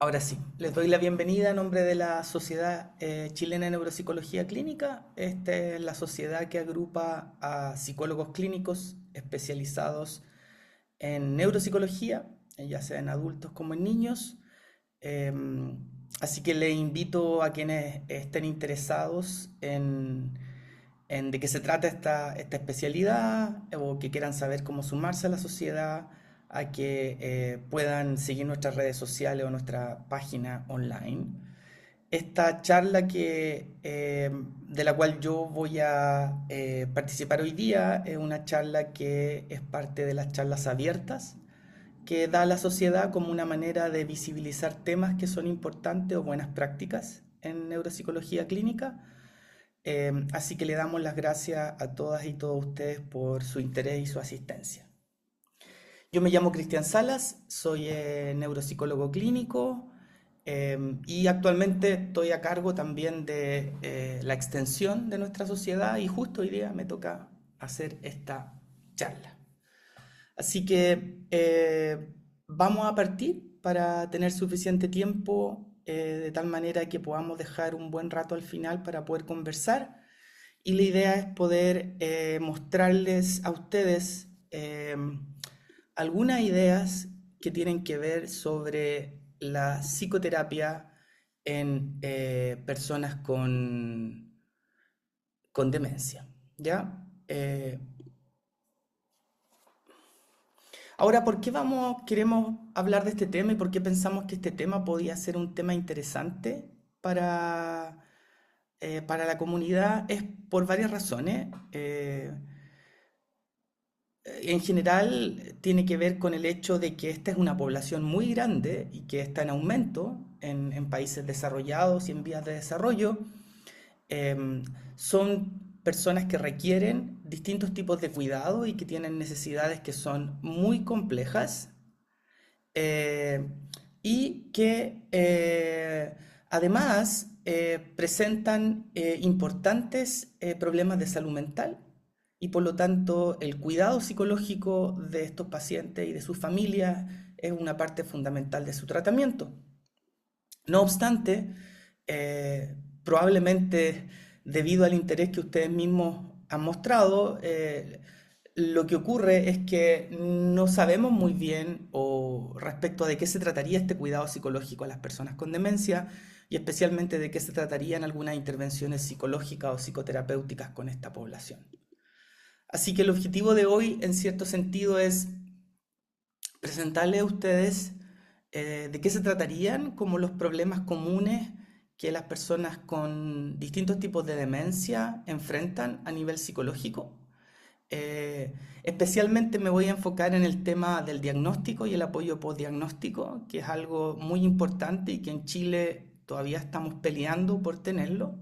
Ahora sí, les doy la bienvenida en nombre de la Sociedad Chilena de Neuropsicología Clínica. Esta es la sociedad que agrupa a psicólogos clínicos especializados en neuropsicología, ya sea en adultos como en niños. Así que les invito a quienes estén interesados en de qué se trata esta especialidad o que quieran saber cómo sumarse a la sociedad, a que puedan seguir nuestras redes sociales o nuestra página online. Esta charla de la cual yo voy a participar hoy día es una charla que es parte de las charlas abiertas que da la sociedad como una manera de visibilizar temas que son importantes o buenas prácticas en neuropsicología clínica. Así que le damos las gracias a todas y todos ustedes por su interés y su asistencia. Yo me llamo Cristian Salas, soy neuropsicólogo clínico y actualmente estoy a cargo también de la extensión de nuestra sociedad y justo hoy día me toca hacer esta charla. Así que vamos a partir para tener suficiente tiempo de tal manera que podamos dejar un buen rato al final para poder conversar. Y la idea es poder mostrarles a ustedes algunas ideas que tienen que ver sobre la psicoterapia en personas con demencia. ¿Ya? Ahora, ¿por qué queremos hablar de este tema y por qué pensamos que este tema podía ser un tema interesante para la comunidad? Es por varias razones. En general, tiene que ver con el hecho de que esta es una población muy grande y que está en aumento en países desarrollados y en vías de desarrollo. Son personas que requieren distintos tipos de cuidado y que tienen necesidades que son muy complejas eh, y que además presentan importantes problemas de salud mental y por lo tanto el cuidado psicológico de estos pacientes y de sus familias es una parte fundamental de su tratamiento. No obstante, probablemente debido al interés que ustedes mismos han mostrado, lo que ocurre es que no sabemos muy bien o respecto de qué se trataría este cuidado psicológico a las personas con demencia y especialmente de qué se tratarían algunas intervenciones psicológicas o psicoterapéuticas con esta población. Así que el objetivo de hoy, en cierto sentido, es presentarles a ustedes de qué se tratarían como los problemas comunes que las personas con distintos tipos de demencia enfrentan a nivel psicológico. Especialmente me voy a enfocar en el tema del diagnóstico y el apoyo postdiagnóstico, que es algo muy importante y que en Chile todavía estamos peleando por tenerlo.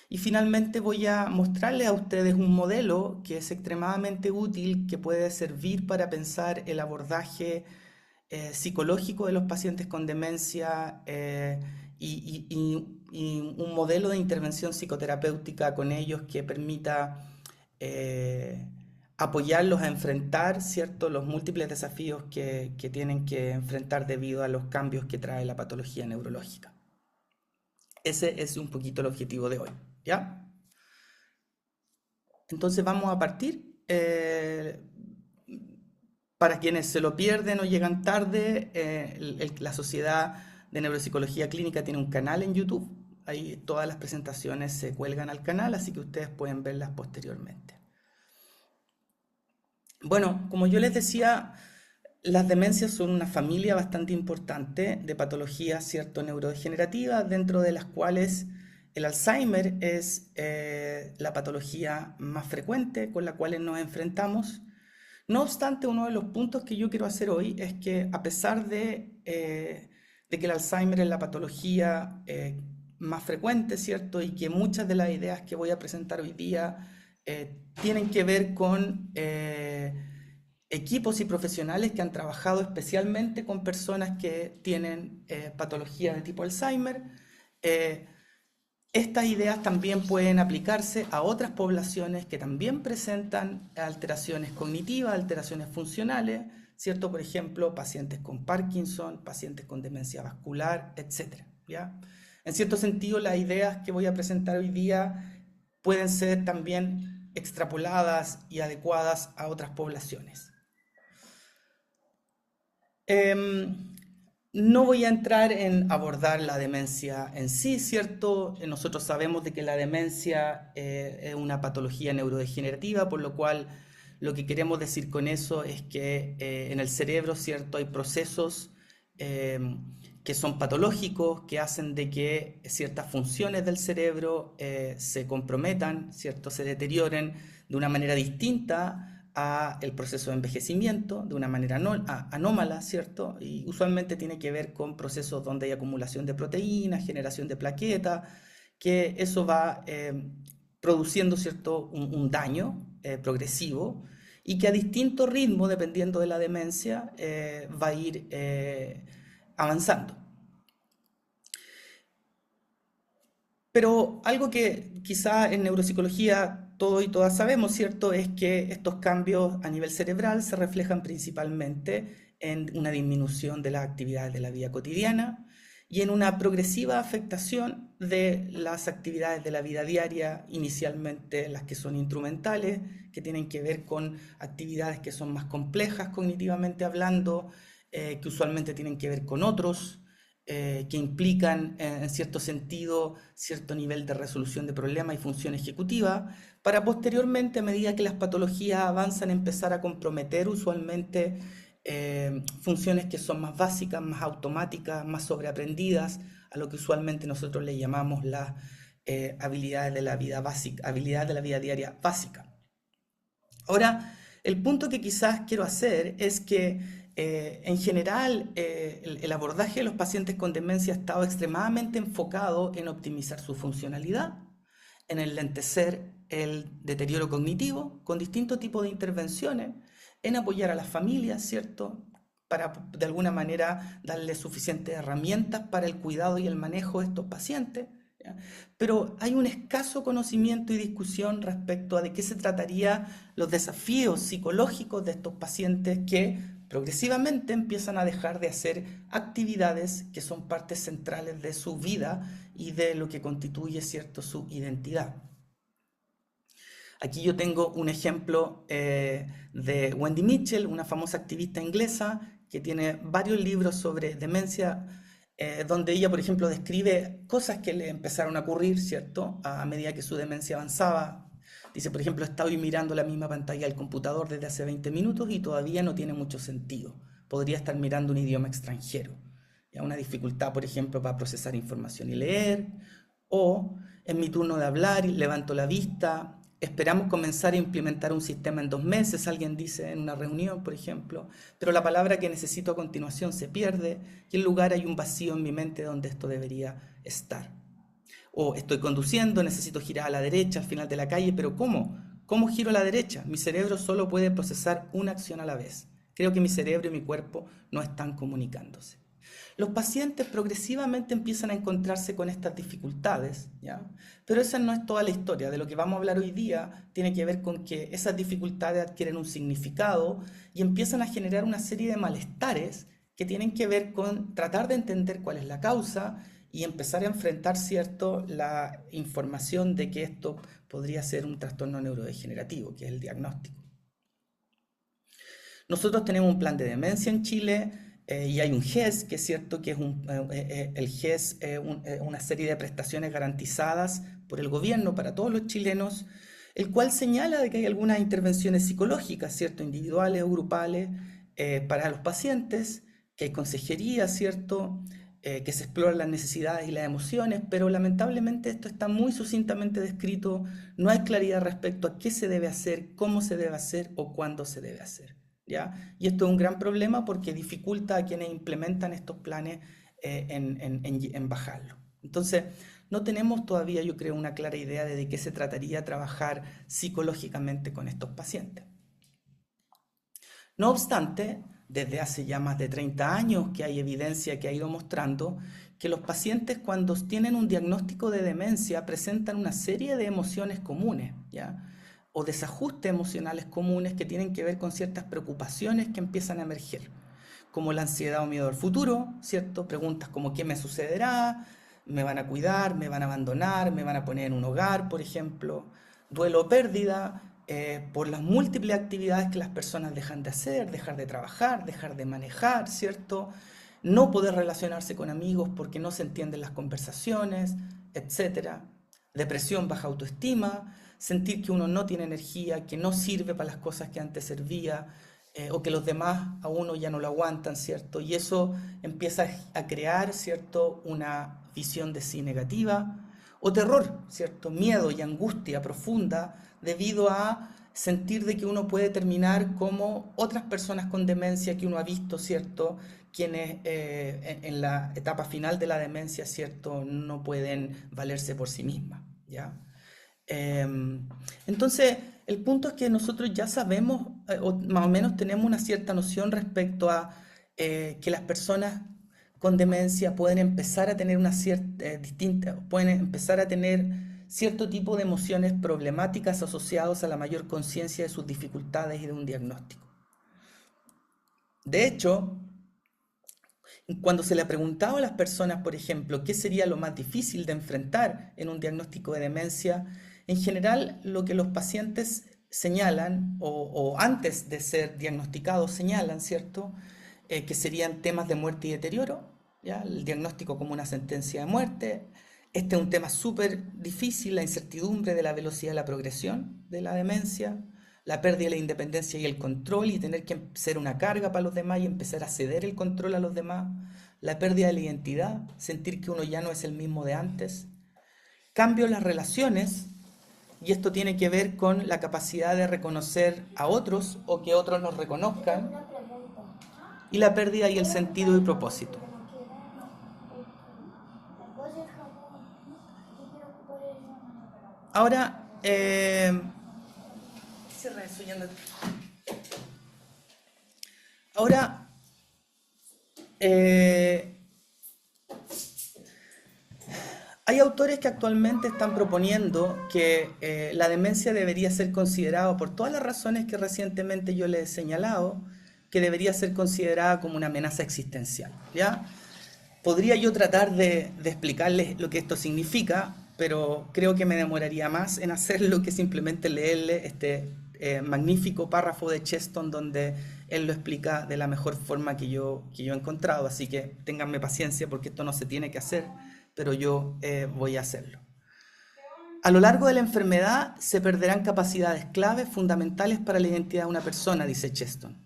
Y finalmente voy a mostrarles a ustedes un modelo que es extremadamente útil, que puede servir para pensar el abordaje psicológico de los pacientes con demencia y un modelo de intervención psicoterapéutica con ellos que permita eh, apoyarlos a enfrentar, ¿cierto?, los múltiples desafíos que tienen que enfrentar debido a los cambios que trae la patología neurológica. Ese es un poquito el objetivo de hoy, ¿ya? Entonces vamos a partir. Para quienes se lo pierden o llegan tarde, la Sociedad de Neuropsicología Clínica tiene un canal en YouTube. Ahí todas las presentaciones se cuelgan al canal, así que ustedes pueden verlas posteriormente. Bueno, como yo les decía, las demencias son una familia bastante importante de patologías, cierto, neurodegenerativas, dentro de las cuales el Alzheimer es la patología más frecuente con la cual nos enfrentamos. No obstante, uno de los puntos que yo quiero hacer hoy es que a pesar de que el Alzheimer es la patología más frecuente, ¿cierto? Y que muchas de las ideas que voy a presentar hoy día tienen que ver con equipos y profesionales que han trabajado especialmente con personas que tienen patología de tipo Alzheimer. eh, Estas ideas también pueden aplicarse a otras poblaciones que también presentan alteraciones cognitivas, alteraciones funcionales, ¿cierto? Por ejemplo, pacientes con Parkinson, pacientes con demencia vascular, etcétera, ¿ya? En cierto sentido, las ideas que voy a presentar hoy día pueden ser también extrapoladas y adecuadas a otras poblaciones. No voy a entrar en abordar la demencia en sí, ¿cierto? Nosotros sabemos de que la demencia es una patología neurodegenerativa, por lo cual lo que queremos decir con eso es que en el cerebro, ¿cierto? Hay procesos que son patológicos, que hacen de que ciertas funciones del cerebro se comprometan, ¿cierto? Se deterioren de una manera distinta a el proceso de envejecimiento de una manera anómala, ¿cierto? Y usualmente tiene que ver con procesos donde hay acumulación de proteínas, generación de plaquetas, que eso va produciendo, ¿cierto? Un daño progresivo y que a distinto ritmo, dependiendo de la demencia, va a ir avanzando. Pero algo que quizá en neuropsicología todos y todas sabemos, ¿cierto? Es que estos cambios a nivel cerebral se reflejan principalmente en una disminución de las actividades de la vida cotidiana y en una progresiva afectación de las actividades de la vida diaria, inicialmente las que son instrumentales, que tienen que ver con actividades que son más complejas cognitivamente hablando, que usualmente tienen que ver con otros que implican en cierto sentido cierto nivel de resolución de problemas y función ejecutiva, para posteriormente, a medida que las patologías avanzan, empezar a comprometer usualmente funciones que son más básicas, más automáticas, más sobreaprendidas, a lo que usualmente nosotros le llamamos las habilidades de la vida básica, habilidades de la vida diaria básica. Ahora, el punto que quizás quiero hacer es que en general el abordaje de los pacientes con demencia ha estado extremadamente enfocado en optimizar su funcionalidad, en enlentecer el deterioro cognitivo con distintos tipos de intervenciones, en apoyar a las familias, ¿cierto? Para de alguna manera darles suficientes herramientas para el cuidado y el manejo de estos pacientes. ¿Ya? Pero hay un escaso conocimiento y discusión respecto a de qué se trataría los desafíos psicológicos de estos pacientes que progresivamente empiezan a dejar de hacer actividades que son partes centrales de su vida y de lo que constituye, ¿cierto?, su identidad. Aquí yo tengo un ejemplo de Wendy Mitchell, una famosa activista inglesa que tiene varios libros sobre demencia, donde ella, por ejemplo, describe cosas que le empezaron a ocurrir, ¿cierto?, a medida que su demencia avanzaba. Dice, por ejemplo, está hoy mirando la misma pantalla del computador desde hace 20 minutos y todavía no tiene mucho sentido. Podría estar mirando un idioma extranjero. ¿Ya? Una dificultad, por ejemplo, para procesar información y leer. O en mi turno de hablar, levanto la vista. Esperamos comenzar a implementar un sistema en 2 meses, alguien dice en una reunión, por ejemplo, pero la palabra que necesito a continuación se pierde y en lugar hay un vacío en mi mente donde esto debería estar. O estoy conduciendo, necesito girar a la derecha al final de la calle, pero ¿cómo? ¿Cómo giro a la derecha? Mi cerebro solo puede procesar una acción a la vez. Creo que mi cerebro y mi cuerpo no están comunicándose. Los pacientes progresivamente empiezan a encontrarse con estas dificultades, ¿ya? Pero esa no es toda la historia. De lo que vamos a hablar hoy día tiene que ver con que esas dificultades adquieren un significado y empiezan a generar una serie de malestares que tienen que ver con tratar de entender cuál es la causa y empezar a enfrentar, ¿cierto?, la información de que esto podría ser un trastorno neurodegenerativo, que es el diagnóstico. Nosotros tenemos un plan de demencia en Chile y hay un GES, que es cierto que es el GES es una serie de prestaciones garantizadas por el gobierno para todos los chilenos, el cual señala de que hay algunas intervenciones psicológicas, ¿cierto?, individuales o grupales para los pacientes, que hay consejería, ¿cierto?, que se exploran las necesidades y las emociones, pero lamentablemente esto está muy sucintamente descrito, no hay claridad respecto a qué se debe hacer, cómo se debe hacer o cuándo se debe hacer, ¿ya? Y esto es un gran problema porque dificulta a quienes implementan estos planes en bajarlo. Entonces, no tenemos todavía, yo creo, una clara idea de qué se trataría trabajar psicológicamente con estos pacientes. No obstante, desde hace ya más de 30 años que hay evidencia que ha ido mostrando que los pacientes cuando tienen un diagnóstico de demencia presentan una serie de emociones comunes, ¿ya? o desajustes emocionales comunes que tienen que ver con ciertas preocupaciones que empiezan a emerger, como la ansiedad o miedo al futuro, ¿cierto? Preguntas como ¿qué me sucederá? ¿Me van a cuidar? ¿Me van a abandonar? ¿Me van a poner en un hogar, por ejemplo? Duelo o pérdida por las múltiples actividades que las personas dejan de hacer, dejar de trabajar, dejar de manejar, ¿cierto? No poder relacionarse con amigos porque no se entienden las conversaciones, etcétera. Depresión, baja autoestima, sentir que uno no tiene energía, que no sirve para las cosas que antes servía, o que los demás a uno ya no lo aguantan, ¿cierto? Y eso empieza a crear, ¿cierto?, una visión de sí negativa, o terror, ¿cierto?, miedo y angustia profunda debido a sentir de que uno puede terminar como otras personas con demencia que uno ha visto, ¿cierto?, quienes en la etapa final de la demencia, ¿cierto?, no pueden valerse por sí mismas, ¿ya? Entonces, el punto es que nosotros ya sabemos, o más o menos tenemos una cierta noción respecto a que las personas con demencia pueden empezar a tener una cierta distinta, pueden empezar a tener cierto tipo de emociones problemáticas asociadas a la mayor conciencia de sus dificultades y de un diagnóstico. De hecho, cuando se le preguntaba a las personas, por ejemplo, qué sería lo más difícil de enfrentar en un diagnóstico de demencia, en general lo que los pacientes señalan, o antes de ser diagnosticados señalan, ¿cierto? Que serían temas de muerte y deterioro, ¿ya? El diagnóstico como una sentencia de muerte. Este es un tema súper difícil, la incertidumbre de la velocidad de la progresión de la demencia, la pérdida de la independencia y el control y tener que ser una carga para los demás y empezar a ceder el control a los demás, la pérdida de la identidad, sentir que uno ya no es el mismo de antes, cambio en las relaciones, y esto tiene que ver con la capacidad de reconocer a otros o que otros nos reconozcan, y la pérdida y el sentido y propósito. Ahora, cierra eso, ya no- ahora eh, hay autores que actualmente están proponiendo que la demencia debería ser considerada, por todas las razones que recientemente yo les he señalado, que debería ser considerada como una amenaza existencial, ¿ya? Podría yo tratar de explicarles lo que esto significa, pero creo que me demoraría más en hacerlo que simplemente leerle este magnífico párrafo de Cheston donde él lo explica de la mejor forma que yo he encontrado. Así que ténganme paciencia porque esto no se tiene que hacer, pero yo voy a hacerlo. A lo largo de la enfermedad se perderán capacidades claves fundamentales para la identidad de una persona, dice Cheston.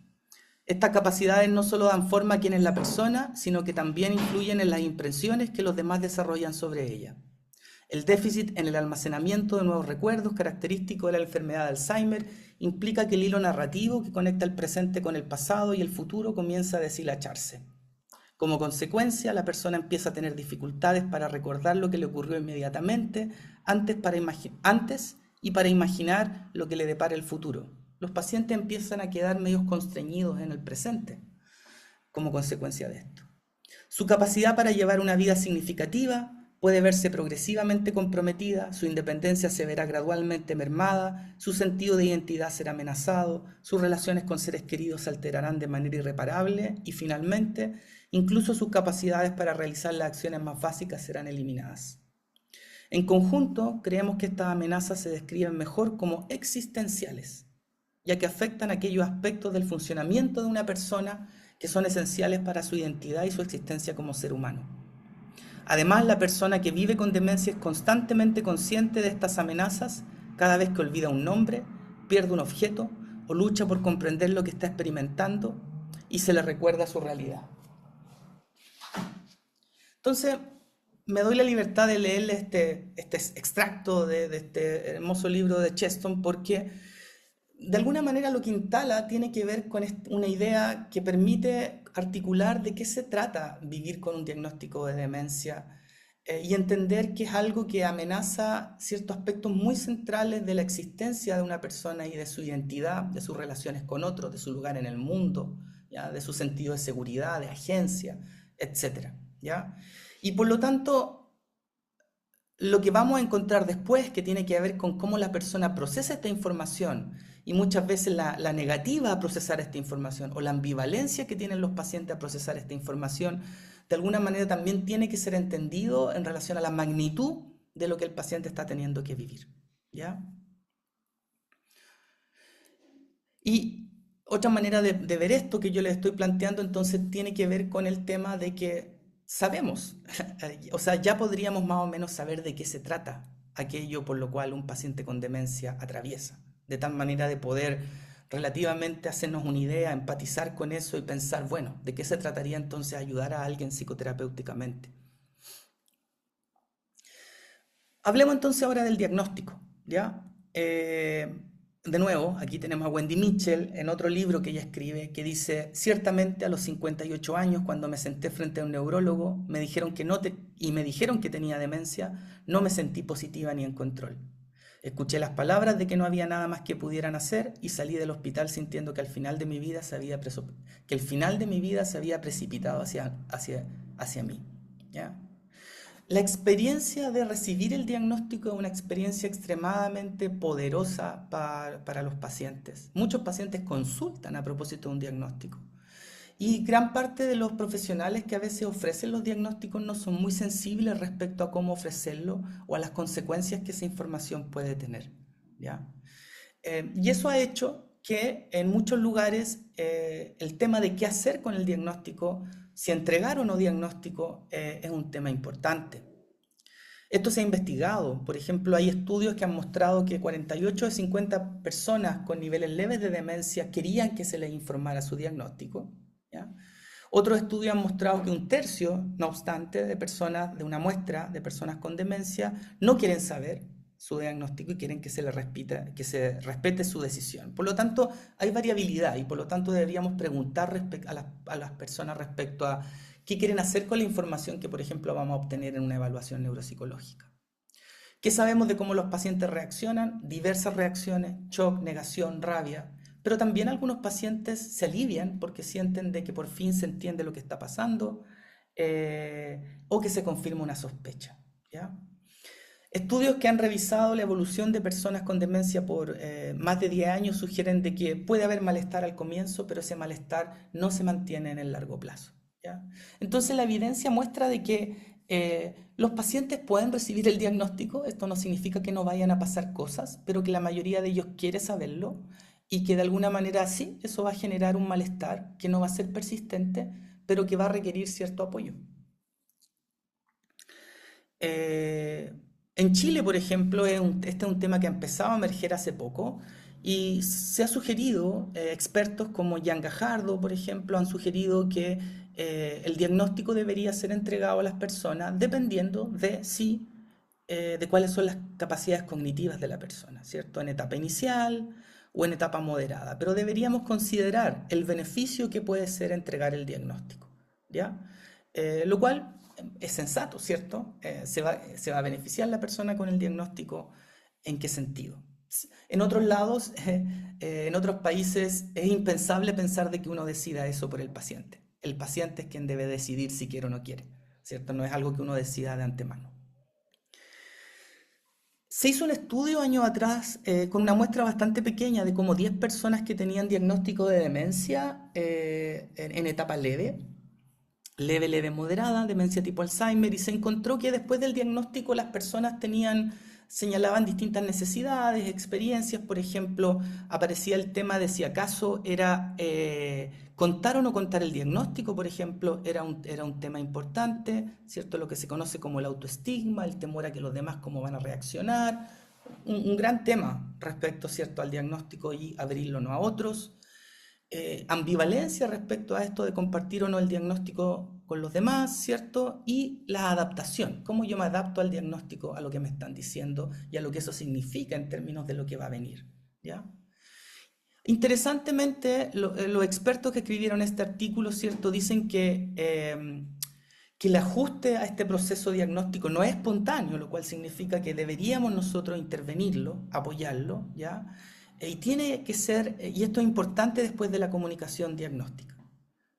Estas capacidades no solo dan forma a quién es la persona, sino que también influyen en las impresiones que los demás desarrollan sobre ella. El déficit en el almacenamiento de nuevos recuerdos, característico de la enfermedad de Alzheimer, implica que el hilo narrativo que conecta el presente con el pasado y el futuro comienza a deshilacharse. Como consecuencia, la persona empieza a tener dificultades para recordar lo que le ocurrió inmediatamente, antes y para imaginar lo que le depara el futuro. Los pacientes empiezan a quedar medios constreñidos en el presente como consecuencia de esto. Su capacidad para llevar una vida significativa puede verse progresivamente comprometida, su independencia se verá gradualmente mermada, su sentido de identidad será amenazado, sus relaciones con seres queridos se alterarán de manera irreparable y finalmente, incluso sus capacidades para realizar las acciones más básicas serán eliminadas. En conjunto, creemos que estas amenazas se describen mejor como existenciales, ya que afectan aquellos aspectos del funcionamiento de una persona que son esenciales para su identidad y su existencia como ser humano. Además, la persona que vive con demencia es constantemente consciente de estas amenazas cada vez que olvida un nombre, pierde un objeto o lucha por comprender lo que está experimentando y se le recuerda su realidad. Entonces, me doy la libertad de leerle este extracto de este hermoso libro de Cheston porque de alguna manera lo que instala tiene que ver con una idea que permite articular de qué se trata vivir con un diagnóstico de demencia y entender que es algo que amenaza ciertos aspectos muy centrales de la existencia de una persona y de su identidad, de sus relaciones con otros, de su lugar en el mundo, ¿ya? De su sentido de seguridad, de agencia, etcétera, ¿ya? Y por lo tanto, lo que vamos a encontrar después, que tiene que ver con cómo la persona procesa esta información y muchas veces la negativa a procesar esta información o la ambivalencia que tienen los pacientes a procesar esta información, de alguna manera también tiene que ser entendido en relación a la magnitud de lo que el paciente está teniendo que vivir, ¿ya? Y otra manera de ver esto que yo les estoy planteando entonces tiene que ver con el tema de que sabemos, o sea, ya podríamos más o menos saber de qué se trata aquello por lo cual un paciente con demencia atraviesa, de tal manera de poder relativamente hacernos una idea, empatizar con eso y pensar, bueno, ¿de qué se trataría entonces ayudar a alguien psicoterapéuticamente? Hablemos entonces ahora del diagnóstico, ¿ya? De nuevo, aquí tenemos a Wendy Mitchell en otro libro que ella escribe que dice, ciertamente a los 58 años, cuando me senté frente a un neurólogo, me dijeron que y me dijeron que tenía demencia, no me sentí positiva ni en control. Escuché las palabras de que no había nada más que pudieran hacer y salí del hospital sintiendo que al final de mi vida que el final de mi vida se había precipitado hacia mí, ¿ya? La experiencia de recibir el diagnóstico es una experiencia extremadamente poderosa para los pacientes. Muchos pacientes consultan a propósito de un diagnóstico. Y gran parte de los profesionales que a veces ofrecen los diagnósticos no son muy sensibles respecto a cómo ofrecerlo o a las consecuencias que esa información puede tener, ¿ya? Y eso ha hecho que en muchos lugares el tema de qué hacer con el diagnóstico, si entregar o no diagnóstico, es un tema importante. Esto se ha investigado. Por ejemplo, hay estudios que han mostrado que 48 de 50 personas con niveles leves de demencia querían que se les informara su diagnóstico, ¿ya? Otros estudios han mostrado que un tercio, no obstante, de una muestra de personas con demencia no quieren saber su diagnóstico y quieren que que se respete su decisión. Por lo tanto, hay variabilidad y por lo tanto deberíamos preguntar a las personas respecto a qué quieren hacer con la información que, por ejemplo, vamos a obtener en una evaluación neuropsicológica. ¿Qué sabemos de cómo los pacientes reaccionan? Diversas reacciones, shock, negación, rabia. Pero también algunos pacientes se alivian porque sienten de que por fin se entiende lo que está pasando o que se confirma una sospecha, ¿ya? Estudios que han revisado la evolución de personas con demencia por más de 10 años sugieren de que puede haber malestar al comienzo, pero ese malestar no se mantiene en el largo plazo, ¿ya? Entonces la evidencia muestra de que los pacientes pueden recibir el diagnóstico, esto no significa que no vayan a pasar cosas, pero que la mayoría de ellos quiere saberlo y que de alguna manera sí, eso va a generar un malestar que no va a ser persistente, pero que va a requerir cierto apoyo. Eh, en Chile, por ejemplo, este es un tema que ha empezado a emerger hace poco y se ha sugerido, expertos como Jan Gajardo, por ejemplo, han sugerido que el diagnóstico debería ser entregado a las personas dependiendo de cuáles son las capacidades cognitivas de la persona, ¿cierto? En etapa inicial o en etapa moderada, pero deberíamos considerar el beneficio que puede ser entregar el diagnóstico, ¿ya? Lo cual es sensato, ¿cierto? Se va a beneficiar la persona con el diagnóstico. ¿En qué sentido? En otros lados, en otros países, es impensable pensar de que uno decida eso por el paciente. El paciente es quien debe decidir si quiere o no quiere, ¿cierto? No es algo que uno decida de antemano. Se hizo un estudio años atrás con una muestra bastante pequeña de como 10 personas que tenían diagnóstico de demencia en etapa leve moderada, demencia tipo Alzheimer, y se encontró que después del diagnóstico las personas señalaban distintas necesidades, experiencias. Por ejemplo, aparecía el tema de si acaso era contar o no contar el diagnóstico, por ejemplo, era un tema importante, ¿cierto? Lo que se conoce como el autoestigma, el temor a que los demás cómo van a reaccionar, un gran tema respecto, ¿cierto?, al diagnóstico y abrirlo o no a otros. Ambivalencia respecto a esto de compartir o no el diagnóstico con los demás, ¿cierto? Y la adaptación, cómo yo me adapto al diagnóstico, a lo que me están diciendo y a lo que eso significa en términos de lo que va a venir, ¿ya? Interesantemente, los expertos que escribieron este artículo, ¿cierto?, dicen que el ajuste a este proceso diagnóstico no es espontáneo, lo cual significa que deberíamos nosotros intervenirlo, apoyarlo, ¿ya? Y tiene que ser, y esto es importante después de la comunicación diagnóstica,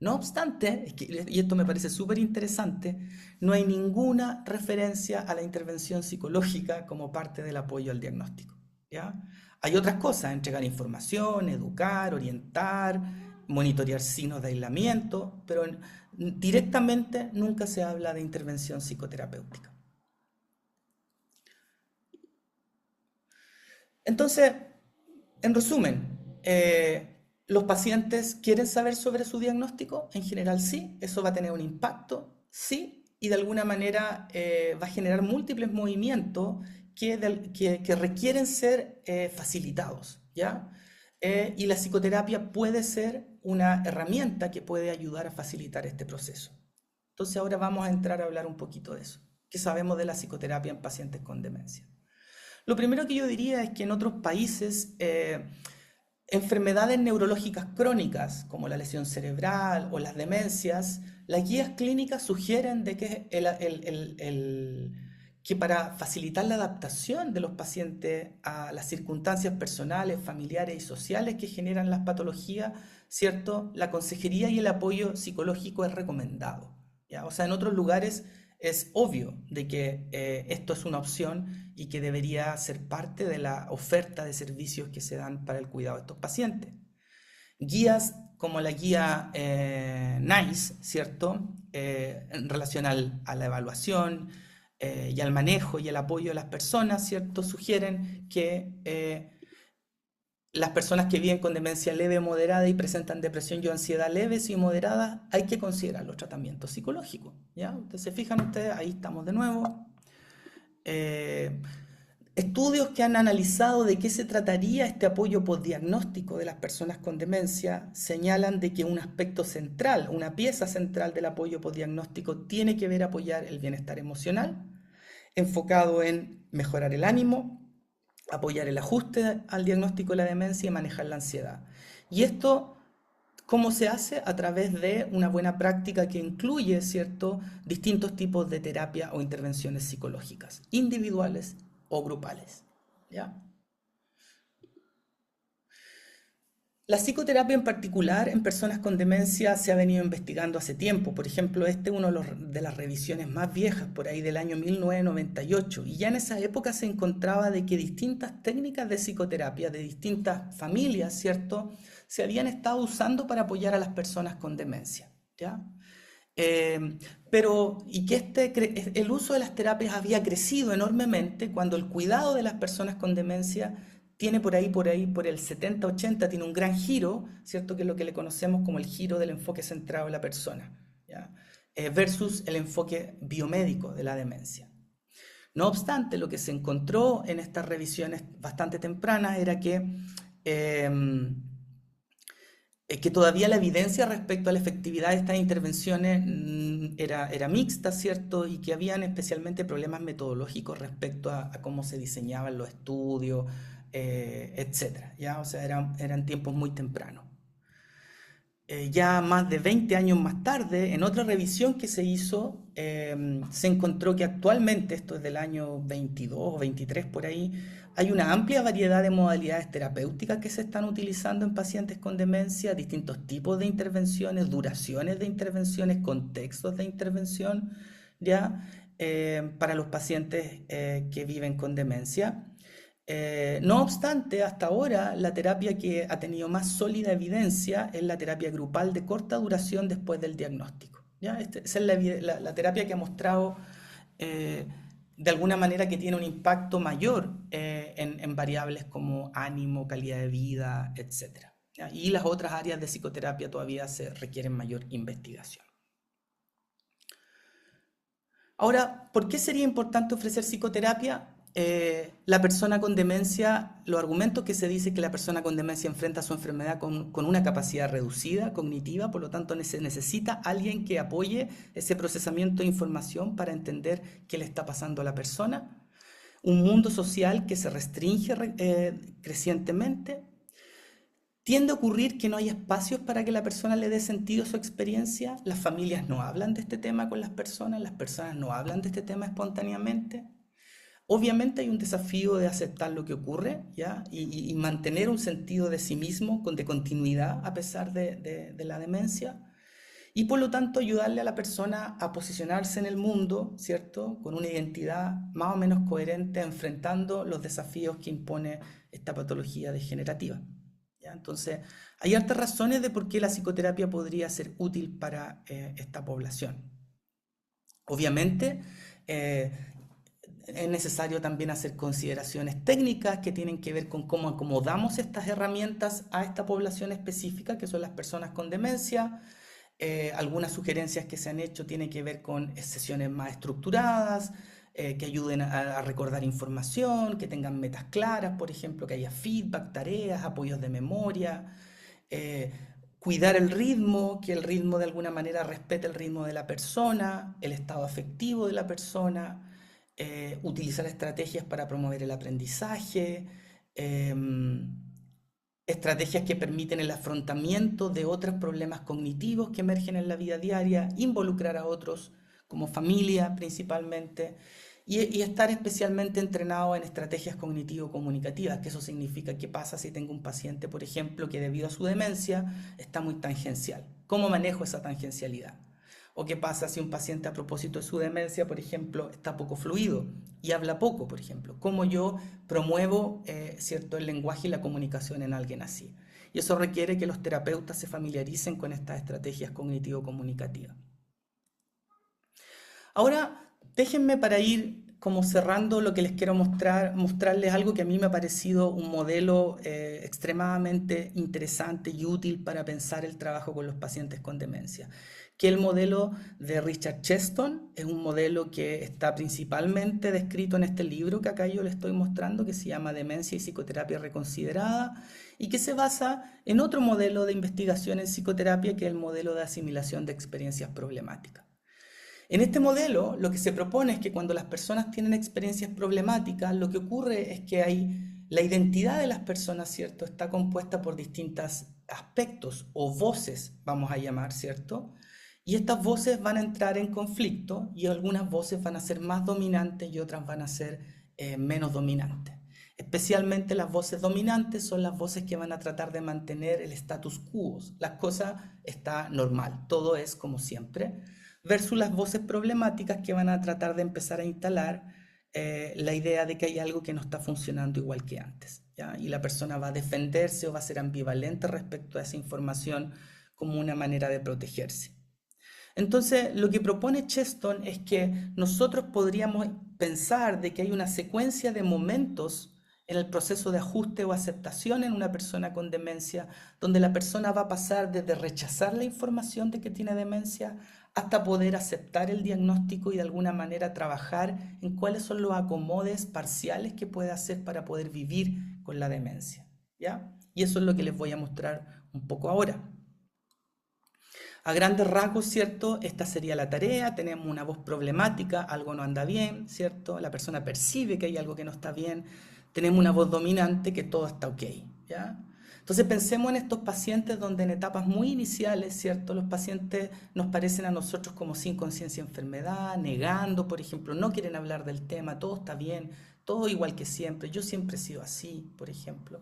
No obstante, y esto me parece súper interesante, no hay ninguna referencia a la intervención psicológica como parte del apoyo al diagnóstico, ¿ya? Hay otras cosas, entregar información, educar, orientar, monitorear signos de aislamiento, pero directamente nunca se habla de intervención psicoterapéutica. Entonces, en resumen, ¿los pacientes quieren saber sobre su diagnóstico? En general sí, eso va a tener un impacto, sí, y de alguna manera va a generar múltiples movimientos que requieren ser facilitados, ¿ya? Y la psicoterapia puede ser una herramienta que puede ayudar a facilitar este proceso. Entonces ahora vamos a entrar a hablar un poquito de eso. ¿Qué sabemos de la psicoterapia en pacientes con demencia? Lo primero que yo diría es que en otros países enfermedades neurológicas crónicas como la lesión cerebral o las demencias, las guías clínicas sugieren de que, que para facilitar la adaptación de los pacientes a las circunstancias personales, familiares y sociales que generan las patologías, ¿cierto? La consejería y el apoyo psicológico es recomendado, ¿ya? O sea, en otros lugares es obvio de que esto es una opción y que debería ser parte de la oferta de servicios que se dan para el cuidado de estos pacientes. Guías como la guía NICE, ¿cierto? En relación a la evaluación y al manejo y el apoyo de las personas, ¿cierto? Sugieren que las personas que viven con demencia leve o moderada y presentan depresión y ansiedad leves y moderadas, hay que considerar los tratamientos psicológicos, ¿ya? Entonces, se fijan ustedes, ahí estamos de nuevo. Estudios que han analizado de qué se trataría este apoyo postdiagnóstico de las personas con demencia señalan de que un aspecto central, una pieza central del apoyo postdiagnóstico tiene que ver apoyar el bienestar emocional, enfocado en mejorar el ánimo, apoyar el ajuste al diagnóstico de la demencia y manejar la ansiedad. Y esto, ¿cómo se hace? A través de una buena práctica que incluye, ¿cierto?, distintos tipos de terapia o intervenciones psicológicas, individuales o grupales, ¿ya? La psicoterapia en particular en personas con demencia se ha venido investigando hace tiempo. Por ejemplo, este es uno de las revisiones más viejas, por ahí del año 1998. Y ya en esa época se encontraba de que distintas técnicas de psicoterapia de distintas familias, ¿cierto?, se habían estado usando para apoyar a las personas con demencia, ¿ya? Y que el uso de las terapias había crecido enormemente cuando el cuidado de las personas con demencia tiene por el 70-80, tiene un gran giro, ¿cierto? Que es lo que le conocemos como el giro del enfoque centrado en la persona, ¿ya? Versus el enfoque biomédico de la demencia. No obstante, lo que se encontró en estas revisiones bastante tempranas era que todavía la evidencia respecto a la efectividad de estas intervenciones era mixta, ¿cierto? Y que habían especialmente problemas metodológicos respecto a cómo se diseñaban los estudios, etcétera, ¿ya? O sea, eran tiempos muy tempranos. Ya más de 20 años más tarde, en otra revisión que se hizo, se encontró que actualmente, esto es del año 22 o 23 por ahí, hay una amplia variedad de modalidades terapéuticas que se están utilizando en pacientes con demencia, distintos tipos de intervenciones, duraciones de intervenciones, contextos de intervención, ¿ya? Para los pacientes que viven con demencia. No obstante, hasta ahora la terapia que ha tenido más sólida evidencia es la terapia grupal de corta duración después del diagnóstico, ¿ya? Esa es la terapia que ha mostrado eh, de alguna manera que tiene un impacto mayor en variables como ánimo, calidad de vida, etc. ¿Ya? Y las otras áreas de psicoterapia todavía se requieren mayor investigación. Ahora, ¿por qué sería importante ofrecer psicoterapia? La persona con demencia, los argumentos que se dice que la persona con demencia enfrenta su enfermedad con una capacidad reducida cognitiva, por lo tanto se necesita alguien que apoye ese procesamiento de información para entender qué le está pasando a la persona. Un mundo social que se restringe crecientemente. Tiende a ocurrir que no hay espacios para que la persona le dé sentido a su experiencia. Las familias no hablan de este tema con las personas no hablan de este tema espontáneamente. Obviamente hay un desafío de aceptar lo que ocurre, ¿ya? Y mantener un sentido de sí mismo, de continuidad a pesar de la demencia. y por lo tanto ayudarle a la persona a posicionarse en el mundo, ¿cierto? Con una identidad más o menos coherente, enfrentando los desafíos que impone esta patología degenerativa. ¿Ya? Entonces, hay hartas razones de por qué la psicoterapia podría ser útil para esta población. Obviamente, eh, es necesario también hacer consideraciones técnicas que tienen que ver con cómo acomodamos estas herramientas a esta población específica, que son las personas con demencia. Algunas sugerencias que se han hecho tienen que ver con sesiones más estructuradas, que ayuden a recordar información, que tengan metas claras, por ejemplo, que haya feedback, tareas, apoyos de memoria, eh, cuidar el ritmo, que el ritmo de alguna manera respete el ritmo de la persona, el estado afectivo de la persona, utilizar estrategias para promover el aprendizaje, estrategias que permiten el afrontamiento de otros problemas cognitivos que emergen en la vida diaria, involucrar a otros como familia principalmente, y estar especialmente entrenado en estrategias cognitivo-comunicativas, que eso significa qué pasa si tengo un paciente, por ejemplo, que debido a su demencia está muy tangencial. ¿Cómo manejo esa tangencialidad? ¿O qué pasa si un paciente a propósito de su demencia, por ejemplo, está poco fluido y habla poco, por ejemplo? ¿Cómo yo promuevo cierto, el lenguaje y la comunicación en alguien así? Y eso requiere que los terapeutas se familiaricen con estas estrategias cognitivo-comunicativas. Ahora, déjenme para ir como cerrando lo que les quiero mostrar, mostrarles algo que a mí me ha parecido un modelo extremadamente interesante y útil para pensar el trabajo con los pacientes con demencia, que el modelo de Richard Cheston es un modelo que está principalmente descrito en este libro que acá yo les estoy mostrando, que se llama Demencia y Psicoterapia Reconsiderada, y que se basa en otro modelo de investigación en psicoterapia, que es el modelo de asimilación de experiencias problemáticas. En este modelo, lo que se propone es que cuando las personas tienen experiencias problemáticas, lo que ocurre es que la identidad de las personas, ¿cierto?, está compuesta por distintos aspectos o voces, vamos a llamar, ¿cierto? Y estas voces van a entrar en conflicto y algunas voces van a ser más dominantes y otras van a ser menos dominantes. Especialmente las voces dominantes son las voces que van a tratar de mantener el status quo. Las cosas están normal, todo es como siempre, versus las voces problemáticas que van a tratar de empezar a instalar la idea de que hay algo que no está funcionando igual que antes, ¿ya? Y la persona va a defenderse o va a ser ambivalente respecto a esa información como una manera de protegerse. Entonces, lo que propone Cheston es que nosotros podríamos pensar de que hay una secuencia de momentos en el proceso de ajuste o aceptación en una persona con demencia, donde la persona va a pasar desde rechazar la información de que tiene demencia hasta poder aceptar el diagnóstico y de alguna manera trabajar en cuáles son los acomodes parciales que puede hacer para poder vivir con la demencia, ¿ya? Y eso es lo que les voy a mostrar un poco ahora. A grandes rasgos, ¿cierto? Esta sería la tarea, tenemos una voz problemática, algo no anda bien, ¿cierto? La persona percibe que hay algo que no está bien, tenemos una voz dominante, que todo está ok, ¿ya? Entonces pensemos en estos pacientes donde en etapas muy iniciales, ¿cierto? Los pacientes nos parecen a nosotros como sin conciencia de enfermedad, negando, por ejemplo, no quieren hablar del tema, todo está bien, todo igual que siempre, yo siempre he sido así, por ejemplo.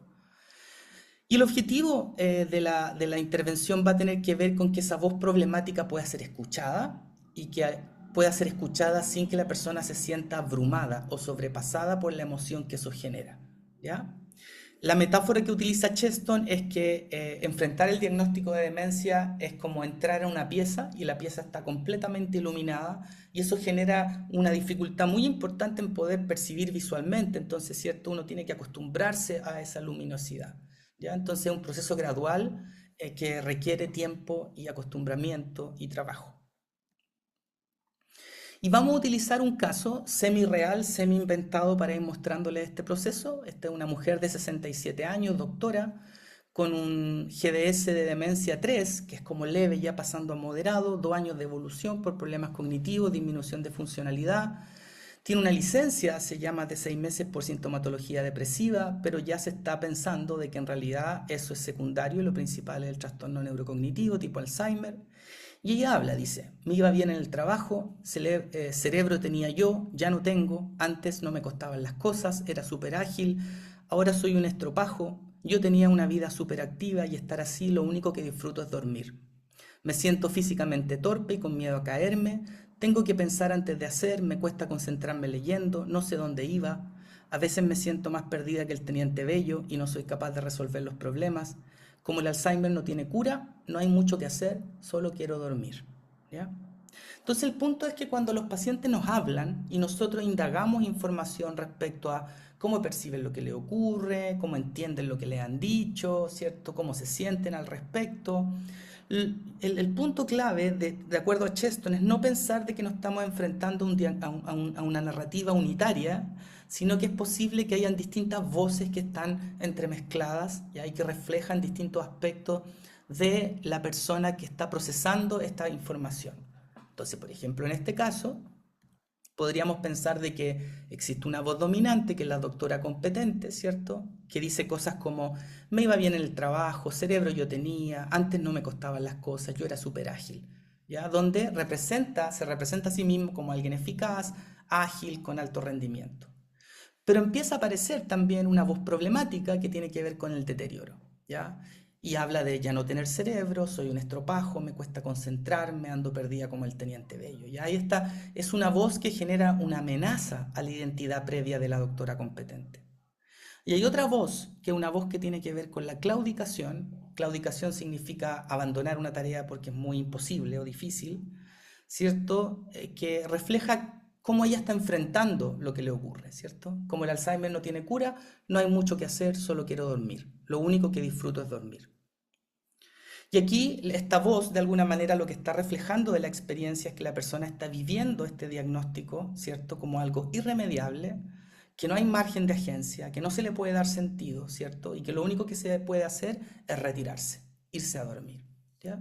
Y el objetivo de la intervención va a tener que ver con que esa voz problemática pueda ser escuchada y que pueda ser escuchada sin que la persona se sienta abrumada o sobrepasada por la emoción que eso genera, ¿ya? La metáfora que utiliza Cheston es que enfrentar el diagnóstico de demencia es como entrar a una pieza y la pieza está completamente iluminada y eso genera una dificultad muy importante en poder percibir visualmente. Entonces, ¿cierto? Uno tiene que acostumbrarse a esa luminosidad, ¿ya? Entonces es un proceso gradual que requiere tiempo y acostumbramiento y trabajo. Y vamos a utilizar un caso semi-real, semi-inventado para ir mostrándoles este proceso. Esta es una mujer de 67 años, doctora, con un GDS de demencia 3, que es como leve ya pasando a moderado, 2 años de evolución por problemas cognitivos, disminución de funcionalidad. Tiene una licencia hace ya más de 6 meses por sintomatología depresiva, pero ya se está pensando de que en realidad eso es secundario y lo principal es el trastorno neurocognitivo tipo Alzheimer. Y ella habla, dice, me iba bien en el trabajo, cerebro tenía yo, ya no tengo, antes no me costaban las cosas, era súper ágil, ahora soy un estropajo, yo tenía una vida súper activa y estar así lo único que disfruto es dormir. Me siento físicamente torpe y con miedo a caerme. Tengo que pensar antes de hacer, me cuesta concentrarme leyendo, no sé dónde iba. A veces me siento más perdida que el teniente Bello y no soy capaz de resolver los problemas. Como el Alzheimer no tiene cura, no hay mucho que hacer, solo quiero dormir. ¿Ya? Entonces el punto es que cuando los pacientes nos hablan y nosotros indagamos información respecto a cómo perciben lo que les ocurre, cómo entienden lo que les han dicho, ¿cierto? Cómo se sienten al respecto. El punto clave, de acuerdo a Cheston, es no pensar de que nos estamos enfrentando a una narrativa unitaria, sino que es posible que hayan distintas voces que están entremezcladas y que reflejan distintos aspectos de la persona que está procesando esta información. Entonces, por ejemplo, en este caso, podríamos pensar de que existe una voz dominante, que es la doctora competente, ¿cierto? Que dice cosas como, me iba bien en el trabajo, cerebro yo tenía, antes no me costaban las cosas, yo era súper ágil, ¿ya? Donde se representa a sí mismo como alguien eficaz, ágil, con alto rendimiento. Pero empieza a aparecer también una voz problemática que tiene que ver con el deterioro, ¿ya? Y habla de ya no tener cerebro, soy un estropajo, me cuesta concentrarme, ando perdida como el teniente Bello. Y ahí está, es una voz que genera una amenaza a la identidad previa de la doctora competente. Y hay otra voz, que es una voz que tiene que ver con la claudicación. Claudicación significa abandonar una tarea porque es muy imposible o difícil, ¿cierto? Que refleja cómo ella está enfrentando lo que le ocurre, ¿cierto? Como el Alzheimer no tiene cura, no hay mucho que hacer, solo quiero dormir. Lo único que disfruto es dormir. Y aquí esta voz, de alguna manera, lo que está reflejando de la experiencia es que la persona está viviendo este diagnóstico, ¿cierto? Como algo irremediable, que no hay margen de agencia, que no se le puede dar sentido, ¿cierto? Y que lo único que se puede hacer es retirarse, irse a dormir, ¿ya?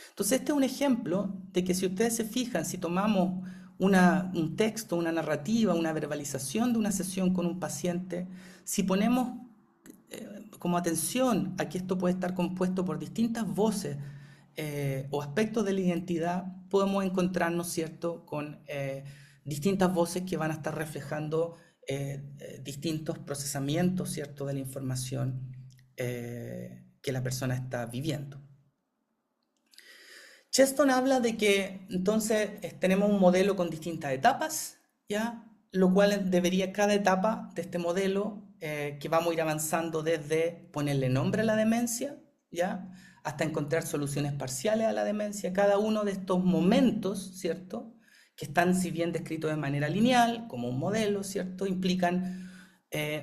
Entonces, este es un ejemplo de que si ustedes se fijan, si tomamos un texto, una narrativa, una verbalización de una sesión con un paciente, si ponemos como atención a que esto puede estar compuesto por distintas voces o aspectos de la identidad, podemos encontrarnos, ¿cierto?, con distintas voces que van a estar reflejando distintos procesamientos, ¿cierto?, de la información que la persona está viviendo. Cheston habla de que entonces tenemos un modelo con distintas etapas, ¿ya? Lo cual debería cada etapa de este modelo, que vamos a ir avanzando desde ponerle nombre a la demencia, ¿ya? Hasta encontrar soluciones parciales a la demencia. Cada uno de estos momentos, ¿cierto? Que están, si bien descritos de manera lineal, como un modelo, ¿cierto? Implican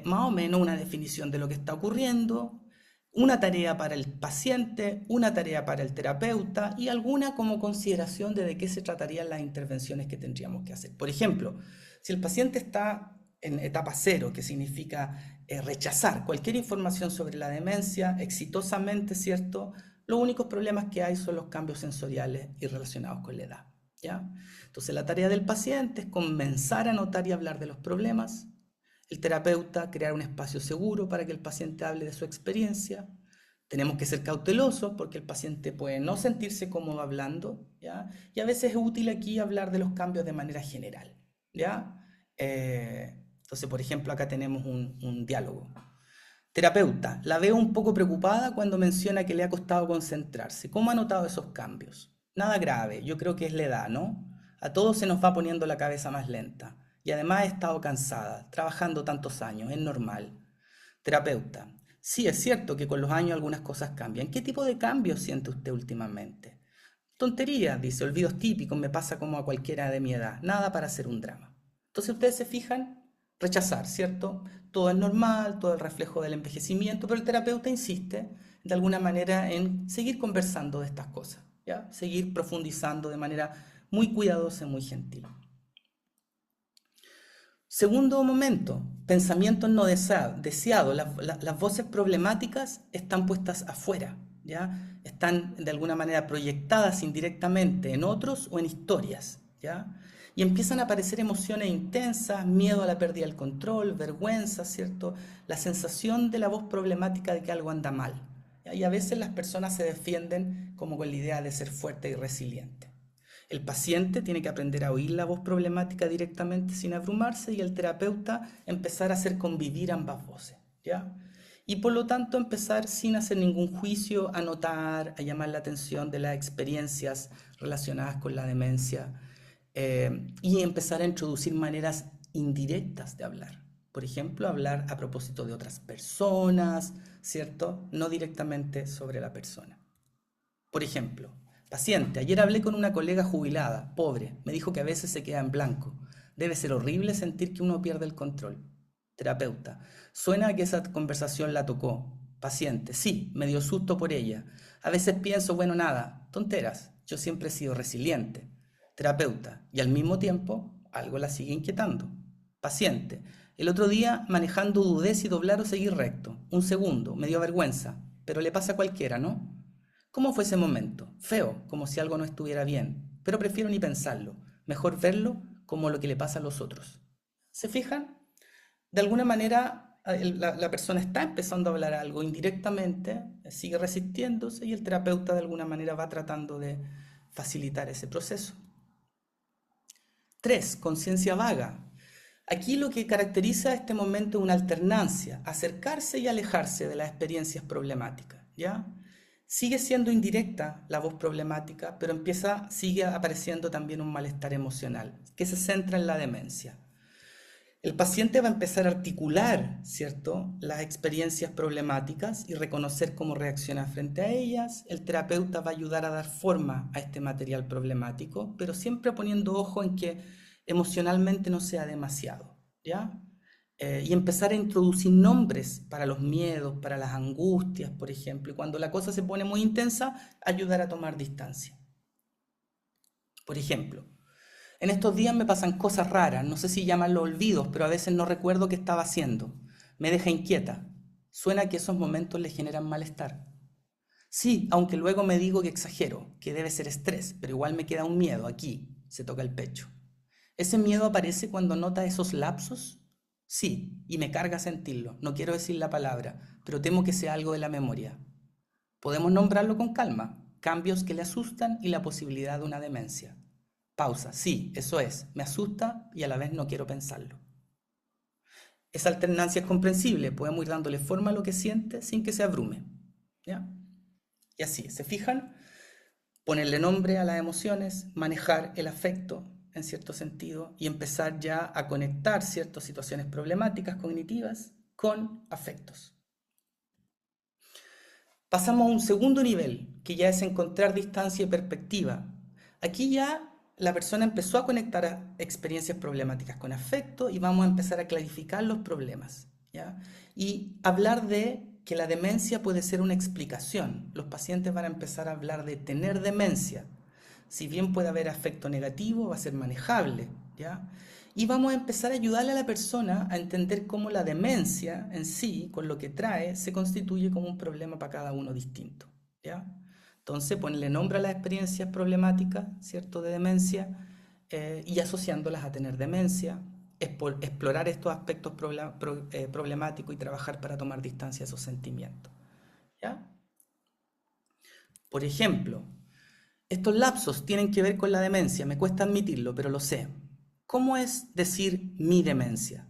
más o menos una definición de lo que está ocurriendo, una tarea para el paciente, una tarea para el terapeuta y alguna como consideración de qué se tratarían las intervenciones que tendríamos que hacer. Por ejemplo, si el paciente está en etapa cero, que significa rechazar cualquier información sobre la demencia exitosamente, ¿cierto? Los únicos problemas que hay son los cambios sensoriales y relacionados con la edad, ¿ya? Entonces la tarea del paciente es comenzar a notar y hablar de los problemas. El terapeuta, crear un espacio seguro para que el paciente hable de su experiencia. Tenemos que ser cautelosos porque el paciente puede no sentirse cómodo hablando, ¿ya? Y a veces es útil aquí hablar de los cambios de manera general, ¿ya? Entonces, por ejemplo, acá tenemos un diálogo. Terapeuta, la veo un poco preocupada cuando menciona que le ha costado concentrarse. ¿Cómo ha notado esos cambios? Nada grave, yo creo que es la edad, ¿no? A todos se nos va poniendo la cabeza más lenta. Y además he estado cansada, trabajando tantos años, es normal. Terapeuta, sí, es cierto que con los años algunas cosas cambian. ¿Qué tipo de cambios siente usted últimamente? Tonterías, dice, olvidos típicos, me pasa como a cualquiera de mi edad, nada para hacer un drama. Entonces ustedes se fijan, rechazar, ¿cierto? Todo es normal, todo es reflejo del envejecimiento, pero el terapeuta insiste de alguna manera en seguir conversando de estas cosas, ¿ya? Seguir profundizando de manera muy cuidadosa y muy gentil. Segundo momento, pensamientos no deseados. Las voces problemáticas están puestas afuera, ¿ya? Están de alguna manera proyectadas indirectamente en otros o en historias, ¿ya? Y empiezan a aparecer emociones intensas, miedo a la pérdida del control, vergüenza, ¿cierto? La sensación de la voz problemática de que algo anda mal, ¿ya? Y a veces las personas se defienden como con la idea de ser fuerte y resiliente. El paciente tiene que aprender a oír la voz problemática directamente sin abrumarse y el terapeuta empezar a hacer convivir ambas voces, ¿ya? y por lo tanto empezar sin hacer ningún juicio a notar, a llamar la atención de las experiencias relacionadas con la demencia y empezar a introducir maneras indirectas de hablar. Por ejemplo, hablar a propósito de otras personas, ¿cierto? No directamente sobre la persona. Por ejemplo, paciente, ayer hablé con una colega jubilada, pobre, me dijo que a veces se queda en blanco. Debe ser horrible sentir que uno pierde el control. Terapeuta, suena a que esa conversación la tocó. Paciente, sí, me dio susto por ella. A veces pienso, bueno, nada, tonteras, yo siempre he sido resiliente. Terapeuta, y al mismo tiempo, algo la sigue inquietando. Paciente, el otro día manejando dudé si doblar o seguir recto. Un segundo, me dio vergüenza, pero le pasa a cualquiera, ¿no? ¿Cómo fue ese momento? Feo, como si algo no estuviera bien, pero prefiero ni pensarlo, mejor verlo como lo que le pasa a los otros. ¿Se fijan? De alguna manera la persona está empezando a hablar algo indirectamente, sigue resistiéndose y el terapeuta de alguna manera va tratando de facilitar ese proceso. 3. Conciencia vaga. Aquí lo que caracteriza este momento es una alternancia, acercarse y alejarse de las experiencias problemáticas, ¿ya? Sigue siendo indirecta la voz problemática, pero sigue apareciendo también un malestar emocional, que se centra en la demencia. El paciente va a empezar a articular, ¿cierto?, las experiencias problemáticas y reconocer cómo reacciona frente a ellas. El terapeuta va a ayudar a dar forma a este material problemático, pero siempre poniendo ojo en que emocionalmente no sea demasiado, ¿ya? Y empezar a introducir nombres para los miedos, para las angustias, por ejemplo. Y cuando la cosa se pone muy intensa, ayudar a tomar distancia. Por ejemplo, en estos días me pasan cosas raras, no sé si llamarlo olvidos, pero a veces no recuerdo qué estaba haciendo. Me deja inquieta. Suena que esos momentos le generan malestar. Sí, aunque luego me digo que exagero, que debe ser estrés, pero igual me queda un miedo aquí, se toca el pecho. ¿Ese miedo aparece cuando nota esos lapsos? Sí, y me carga sentirlo. No quiero decir la palabra, pero temo que sea algo de la memoria. Podemos nombrarlo con calma. Cambios que le asustan y la posibilidad de una demencia. Pausa. Sí, eso es. Me asusta y a la vez no quiero pensarlo. Esa alternancia es comprensible. Podemos ir dándole forma a lo que siente sin que se abrume. ¿Ya? Y así, ¿se fijan? Ponerle nombre a las emociones, manejar el afecto en cierto sentido y empezar ya a conectar ciertas situaciones problemáticas cognitivas con afectos. Pasamos a un segundo nivel, que ya es encontrar distancia y perspectiva. Aquí ya la persona empezó a conectar a experiencias problemáticas con afecto y vamos a empezar a clarificar los problemas, ¿ya? Y hablar de que la demencia puede ser una explicación. Los pacientes van a empezar a hablar de tener demencia. Si bien puede haber afecto negativo, va a ser manejable, ¿ya? Y vamos a empezar a ayudarle a la persona a entender cómo la demencia en sí, con lo que trae, se constituye como un problema para cada uno distinto, ¿ya? Entonces, ponerle nombre a las experiencias problemáticas, ¿cierto?, de demencia, y asociándolas a tener demencia, explorar estos aspectos problemáticos y trabajar para tomar distancia de esos sentimientos, ¿ya? Por ejemplo, estos lapsos tienen que ver con la demencia, me cuesta admitirlo, pero lo sé. ¿Cómo es decir mi demencia?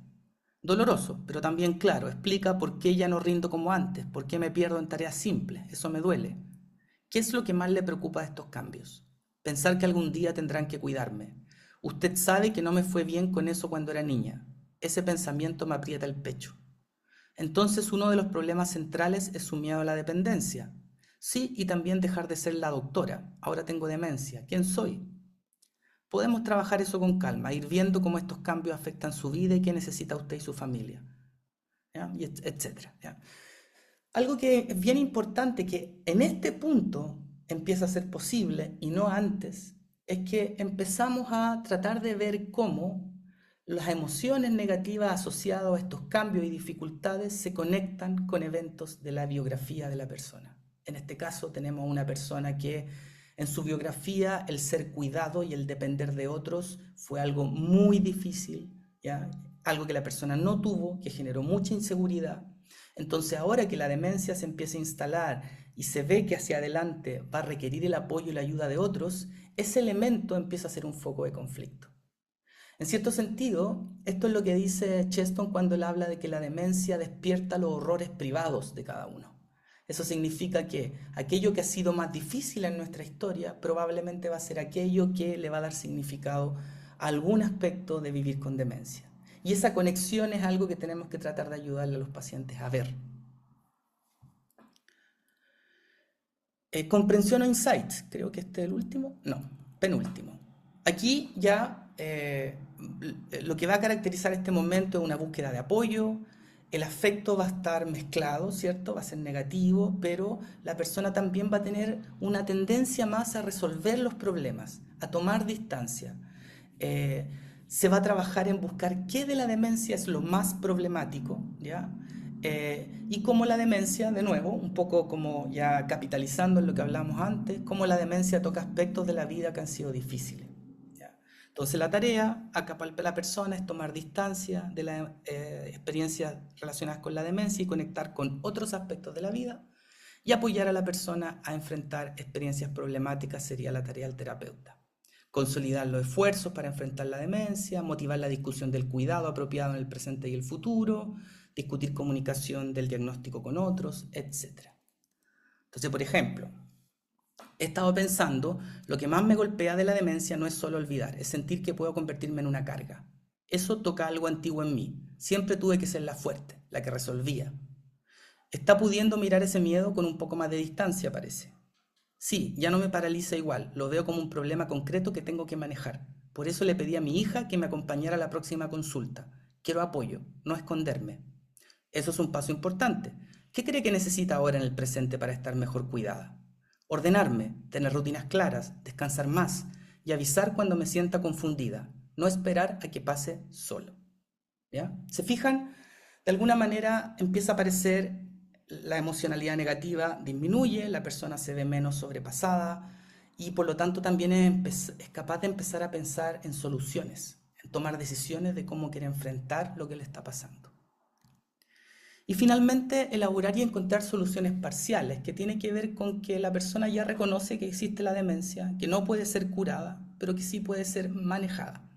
Doloroso, pero también claro, explica por qué ya no rindo como antes, por qué me pierdo en tareas simples, eso me duele. ¿Qué es lo que más le preocupa de estos cambios? Pensar que algún día tendrán que cuidarme. Usted sabe que no me fue bien con eso cuando era niña. Ese pensamiento me aprieta el pecho. Entonces uno de los problemas centrales es su miedo a la dependencia. Sí, y también dejar de ser la doctora. Ahora tengo demencia. ¿Quién soy? Podemos trabajar eso con calma, ir viendo cómo estos cambios afectan su vida y qué necesita usted y su familia, ¿ya? Y etcétera, ¿ya? Algo que es bien importante que en este punto empieza a ser posible y no antes, es que empezamos a tratar de ver cómo las emociones negativas asociadas a estos cambios y dificultades se conectan con eventos de la biografía de la persona. En este caso tenemos una persona que en su biografía el ser cuidado y el depender de otros fue algo muy difícil, ¿ya? Algo que la persona no tuvo, que generó mucha inseguridad. Entonces ahora que la demencia se empieza a instalar y se ve que hacia adelante va a requerir el apoyo y la ayuda de otros, ese elemento empieza a ser un foco de conflicto. En cierto sentido, esto es lo que dice Cheston cuando él habla de que la demencia despierta los horrores privados de cada uno. Eso significa que aquello que ha sido más difícil en nuestra historia probablemente va a ser aquello que le va a dar significado a algún aspecto de vivir con demencia. Y esa conexión es algo que tenemos que tratar de ayudarle a los pacientes a ver. Comprensión o insight, creo que este es el último, no, penúltimo. Aquí ya lo que va a caracterizar este momento es una búsqueda de apoyo, el afecto va a estar mezclado, ¿cierto? Va a ser negativo, pero la persona también va a tener una tendencia más a resolver los problemas, a tomar distancia. Eh, Se va a trabajar en buscar qué de la demencia es lo más problemático, ¿ya? Y cómo la demencia, de nuevo, un poco como ya capitalizando en lo que hablamos antes, cómo la demencia toca aspectos de la vida que han sido difíciles, ¿ya? Entonces la tarea acá para la persona es tomar distancia de las experiencias relacionadas con la demencia y conectar con otros aspectos de la vida y apoyar a la persona a enfrentar experiencias problemáticas sería la tarea del terapeuta. Consolidar los esfuerzos para enfrentar la demencia, motivar la discusión del cuidado apropiado en el presente y el futuro, discutir comunicación del diagnóstico con otros, etc. Entonces, por ejemplo, he estado pensando, lo que más me golpea de la demencia no es solo olvidar, es sentir que puedo convertirme en una carga. Eso toca algo antiguo en mí. Siempre tuve que ser la fuerte, la que resolvía. Está pudiendo mirar ese miedo con un poco más de distancia, parece. Sí, ya no me paraliza igual, lo veo como un problema concreto que tengo que manejar. Por eso le pedí a mi hija que me acompañara a la próxima consulta. Quiero apoyo, no esconderme. Eso es un paso importante. ¿Qué cree que necesita ahora en el presente para estar mejor cuidada? Ordenarme, tener rutinas claras, descansar más y avisar cuando me sienta confundida. No esperar a que pase solo. ¿Ya? ¿Se fijan? De alguna manera empieza a aparecer la emocionalidad negativa, disminuye, la persona se ve menos sobrepasada y por lo tanto también es capaz de empezar a pensar en soluciones, en tomar decisiones de cómo quiere enfrentar lo que le está pasando. Y finalmente, elaborar y encontrar soluciones parciales, que tiene que ver con que la persona ya reconoce que existe la demencia, que no puede ser curada, pero que sí puede ser manejada,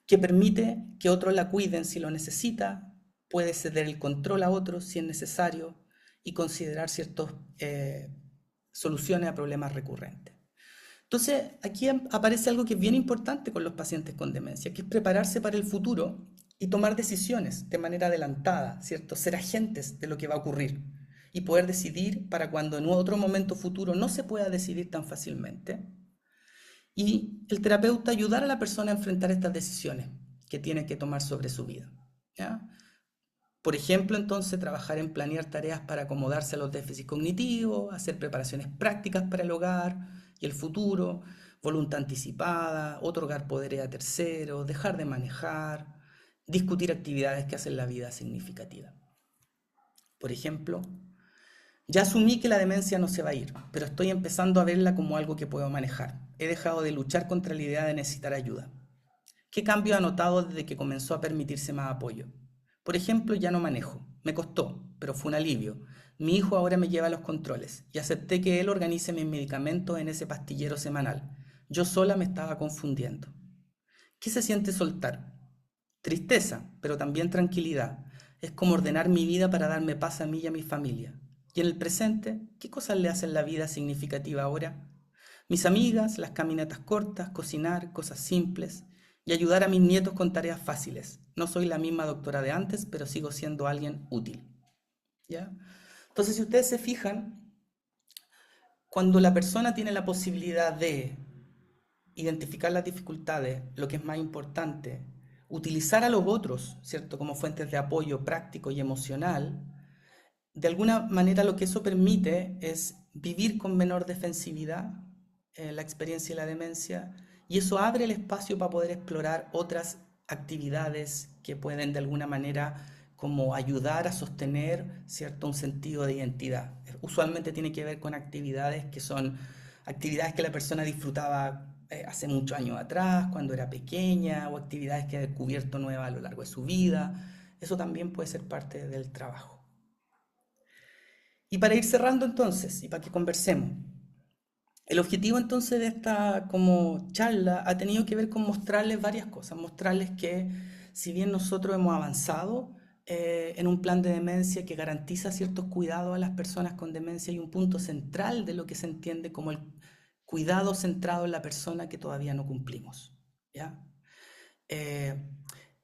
que permite que otros la cuiden si lo necesita, puede ceder el control a otros si es necesario y considerar ciertas soluciones a problemas recurrentes. Entonces, aquí aparece algo que es bien importante con los pacientes con demencia, que es prepararse para el futuro y tomar decisiones de manera adelantada, ¿cierto? Ser agentes de lo que va a ocurrir y poder decidir para cuando en otro momento futuro no se pueda decidir tan fácilmente. Y el terapeuta ayudar a la persona a enfrentar estas decisiones que tiene que tomar sobre su vida, ¿ya? Por ejemplo, entonces, trabajar en planear tareas para acomodarse a los déficits cognitivos, hacer preparaciones prácticas para el hogar y el futuro, voluntad anticipada, otorgar poderes a terceros, dejar de manejar, discutir actividades que hacen la vida significativa. Por ejemplo, ya asumí que la demencia no se va a ir, pero estoy empezando a verla como algo que puedo manejar. He dejado de luchar contra la idea de necesitar ayuda. ¿Qué cambio ha notado desde que comenzó a permitirse más apoyo? Por ejemplo, ya no manejo. Me costó, pero fue un alivio. Mi hijo ahora me lleva los controles y acepté que él organice mis medicamentos en ese pastillero semanal. Yo sola me estaba confundiendo. ¿Qué se siente soltar? Tristeza, pero también tranquilidad. Es como ordenar mi vida para darme paz a mí y a mi familia. Y en el presente, ¿qué cosas le hacen la vida significativa ahora? Mis amigas, las caminatas cortas, cocinar, cosas simples y ayudar a mis nietos con tareas fáciles. No soy la misma doctora de antes, pero sigo siendo alguien útil. ¿Ya? Entonces, si ustedes se fijan, cuando la persona tiene la posibilidad de identificar las dificultades, lo que es más importante, utilizar a los otros, ¿cierto?, como fuentes de apoyo práctico y emocional, de alguna manera lo que eso permite es vivir con menor defensividad la experiencia de la demencia y eso abre el espacio para poder explorar otras actividades que pueden de alguna manera como ayudar a sostener, ¿cierto?, un sentido de identidad. Usualmente tiene que ver con actividades que son actividades que la persona disfrutaba hace muchos años atrás, cuando era pequeña, o actividades que ha descubierto nuevas a lo largo de su vida. Eso también puede ser parte del trabajo. Y para ir cerrando entonces, y para que conversemos, El objetivo entonces de esta como charla ha tenido que ver con mostrarles varias cosas, mostrarles que si bien nosotros hemos avanzado en un plan de demencia que garantiza ciertos cuidados a las personas con demencia, hay un punto central de lo que se entiende como el cuidado centrado en la persona que todavía no cumplimos, ¿ya? Eh,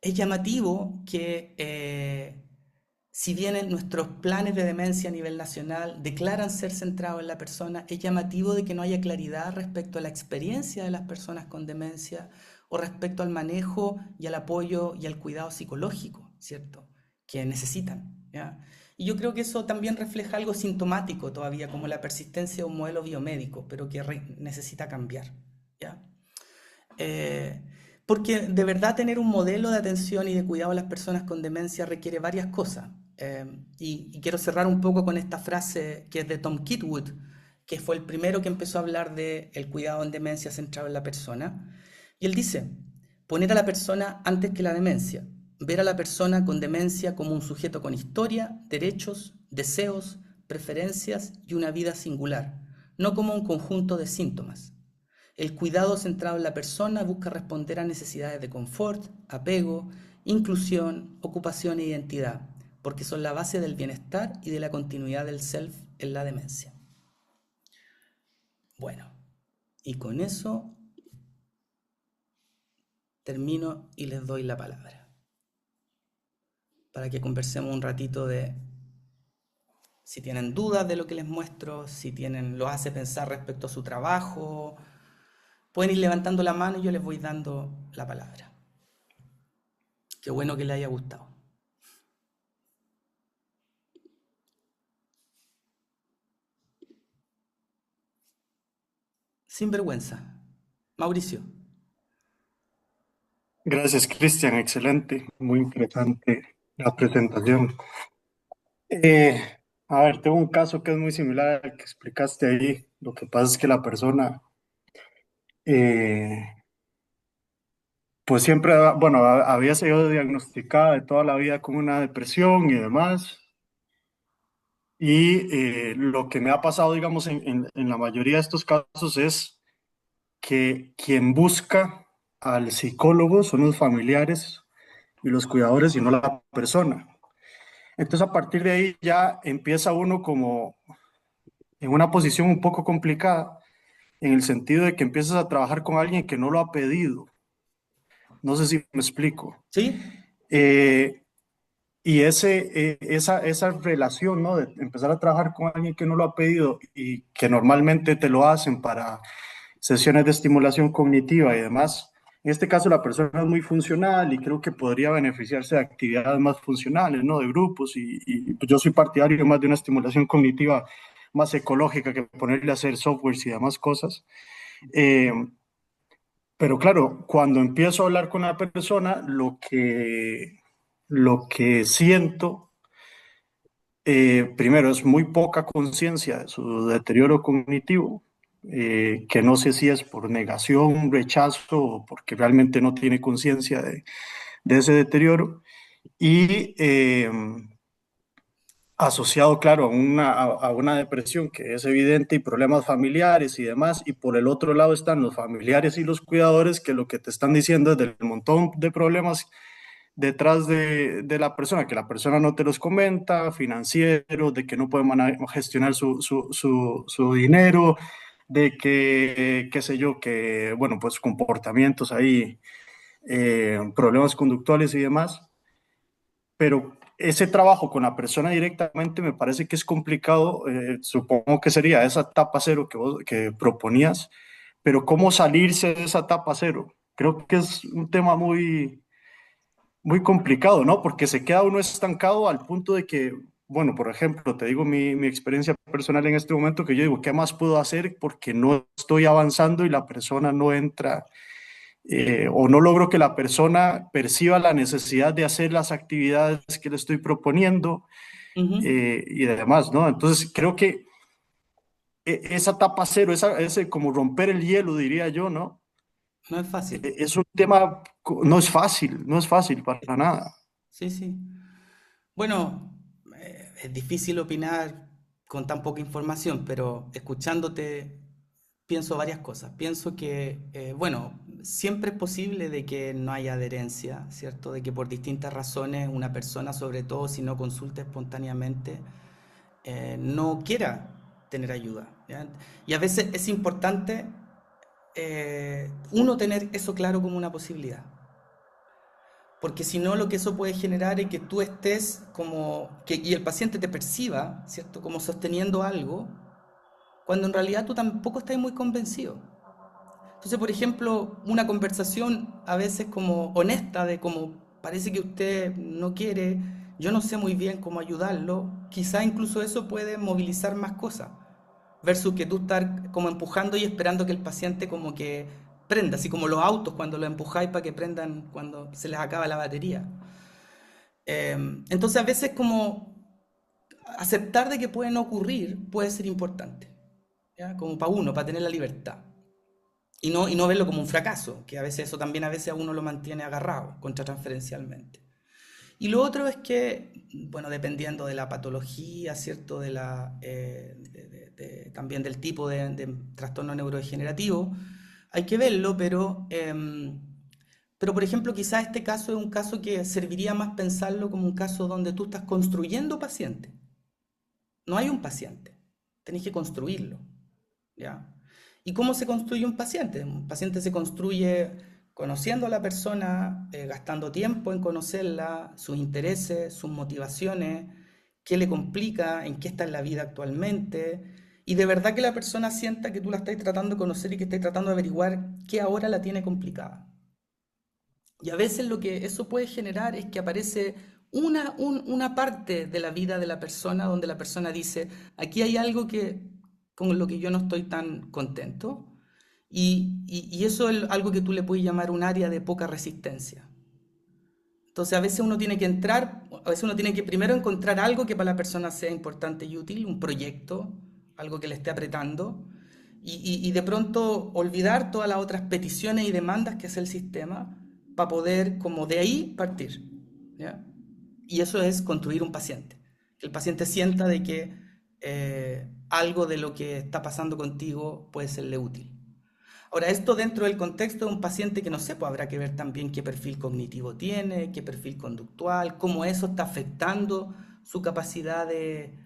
es llamativo que si bien en nuestros planes de demencia a nivel nacional declaran ser centrados en la persona, es llamativo de que no haya claridad respecto a la experiencia de las personas con demencia o respecto al manejo y al apoyo y al cuidado psicológico, ¿cierto? Que necesitan, ¿ya? Y yo creo que eso también refleja algo sintomático todavía, como la persistencia de un modelo biomédico, pero que necesita cambiar, ¿ya? Eh, Porque de verdad tener un modelo de atención y de cuidado a las personas con demencia requiere varias cosas. Y quiero cerrar un poco con esta frase que es de Tom Kitwood, que fue el primero que empezó a hablar de el cuidado en demencia centrado en la persona. Y él dice, poner a la persona antes que la demencia, ver a la persona con demencia como un sujeto con historia, derechos, deseos, preferencias y una vida singular, no como un conjunto de síntomas. El cuidado centrado en la persona busca responder a necesidades de confort, apego, inclusión, ocupación e identidad, porque son la base del bienestar y de la continuidad del self en la demencia. Bueno, y con eso termino y les doy la palabra para que conversemos un ratito de si tienen dudas de lo que les muestro, si tienen, los hace pensar respecto a su trabajo. Pueden ir levantando la mano y yo les voy dando la palabra. Qué bueno que les haya gustado. Sin vergüenza. Mauricio. Gracias, Cristian. Excelente. Muy interesante la presentación. Eh, a ver, tengo un caso que es muy similar al que explicaste ahí. Lo que pasa es que la persona, eh, pues siempre, bueno, había sido diagnosticada de toda la vida con una depresión y demás. Y lo que me ha pasado, digamos, en la mayoría de estos casos es que quien busca al psicólogo son los familiares y los cuidadores y no la persona. Entonces a partir de ahí ya empieza uno como en una posición un poco complicada, en el sentido de que empiezas a trabajar con alguien que no lo ha pedido. No sé si me explico. ¿Sí? Eh, y esa relación, ¿no? De empezar a trabajar con alguien que no lo ha pedido y que normalmente te lo hacen para sesiones de estimulación cognitiva y demás. En este caso la persona es muy funcional y creo que podría beneficiarse de actividades más funcionales, ¿no? De grupos y pues yo soy partidario más de una estimulación cognitiva más ecológica que ponerle a hacer softwares y demás cosas. Eh, pero claro, cuando empiezo a hablar con la persona, lo que siento, primero, es muy poca conciencia de su deterioro cognitivo, que no sé si es por negación, rechazo o porque realmente no tiene conciencia de ese deterioro. Y asociado, claro, a una depresión que es evidente y problemas familiares y demás. Y por el otro lado están los familiares y los cuidadores que lo que te están diciendo es del montón de problemas detrás de la persona, que la persona no te los comenta, financieros, de que no puede gestionar su dinero, de que, qué sé yo, que, bueno, pues comportamientos ahí, problemas conductuales y demás. Pero ese trabajo con la persona directamente me parece que es complicado. Supongo que sería esa etapa cero que proponías, pero ¿cómo salirse de esa etapa cero? Creo que es un tema muy complicado, ¿no? Porque se queda uno estancado al punto de que, bueno, por ejemplo, te digo mi experiencia personal en este momento, que yo digo, ¿qué más puedo hacer? Porque no estoy avanzando y la persona no entra, o no logro que la persona perciba la necesidad de hacer las actividades que le estoy proponiendo, Ujú. y demás, ¿no? Entonces, creo que esa etapa cero, ese como romper el hielo, diría yo, ¿no? No es fácil. Es un tema, no es fácil para nada. Sí, sí. Bueno, es difícil opinar con tan poca información, pero escuchándote pienso varias cosas. Pienso que, bueno, siempre es posible de que no haya adherencia, ¿cierto? De que por distintas razones una persona, sobre todo si no consulta espontáneamente, no quiera tener ayuda, ¿ya? Y a veces es importante uno tener eso claro como una posibilidad. Porque si no, lo que eso puede generar es que tú estés como, y el paciente te perciba, ¿cierto? Como sosteniendo algo, cuando en realidad tú tampoco estás muy convencido. Entonces, por ejemplo, una conversación a veces como honesta de como parece que usted no quiere, yo no sé muy bien cómo ayudarlo, quizá incluso eso puede movilizar más cosas, versus que tú estar como empujando y esperando que el paciente como que prenda, así como los autos cuando los empujáis para que prendan cuando se les acaba la batería. Entonces, a veces como aceptar de que pueden ocurrir puede ser importante, ¿ya? Como para uno, para tener la libertad. Y no verlo como un fracaso, que a veces eso también a veces a uno lo mantiene agarrado contratransferencialmente. Y lo otro es que, bueno, dependiendo de la patología, ¿cierto? También del tipo de trastorno neurodegenerativo, hay que verlo, pero por ejemplo, quizás este caso es un caso que serviría más pensarlo como un caso donde tú estás construyendo paciente. No hay un paciente, tenés que construirlo, ¿ya? ¿Y cómo se construye un paciente? Un paciente se construye conociendo a la persona, gastando tiempo en conocerla, sus intereses, sus motivaciones, qué le complica, en qué está en la vida actualmente, y de verdad que la persona sienta que tú la estás tratando de conocer y que estás tratando de averiguar qué ahora la tiene complicada. Y a veces lo que eso puede generar es que aparece una parte de la vida de la persona donde la persona dice, aquí hay algo con lo que yo no estoy tan contento. Y eso es algo que tú le puedes llamar un área de poca resistencia. Entonces a veces uno tiene que entrar, a veces uno tiene que primero encontrar algo que para la persona sea importante y útil, un proyecto, algo que le esté apretando, y de pronto olvidar todas las otras peticiones y demandas que hace el sistema para poder como de ahí partir, ¿ya? Y eso es construir un paciente. Que el paciente sienta de que algo de lo que está pasando contigo puede serle útil. Ahora, esto dentro del contexto de un paciente que no sé, pues habrá que ver también qué perfil cognitivo tiene, qué perfil conductual, cómo eso está afectando su capacidad de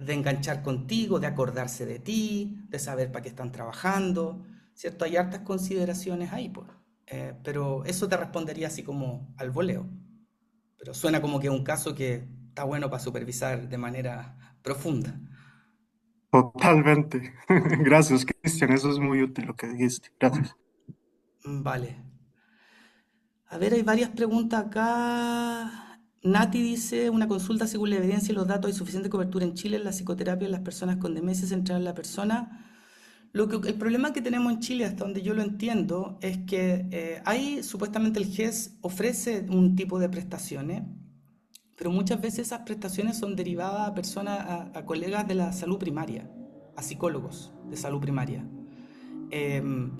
enganchar contigo, de acordarse de ti, de saber para qué están trabajando, ¿cierto? Hay hartas consideraciones ahí, pues. Pero eso te respondería así como al voleo. Pero suena como que es un caso que está bueno para supervisar de manera profunda. Totalmente. Gracias, Cristian. Eso es muy útil lo que dijiste. Gracias. Vale. A ver, hay varias preguntas acá. Nati dice, una consulta según la evidencia y los datos, ¿hay suficiente cobertura en Chile en la psicoterapia en las personas con demencia central en la persona? El problema que tenemos en Chile, hasta donde yo lo entiendo, es que supuestamente el GES ofrece un tipo de prestaciones, pero muchas veces esas prestaciones son derivadas a personas, a colegas de la salud primaria, a psicólogos de salud primaria. Em,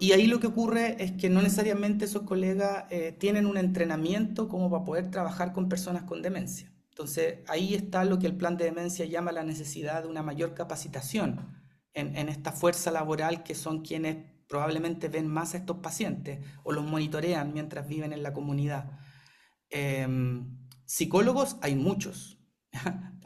y ahí lo que ocurre es que no necesariamente esos colegas tienen un entrenamiento como para poder trabajar con personas con demencia. Entonces ahí está lo que el plan de demencia llama la necesidad de una mayor capacitación en esta fuerza laboral que son quienes probablemente ven más a estos pacientes o los monitorean mientras viven en la comunidad. Psicólogos hay muchos.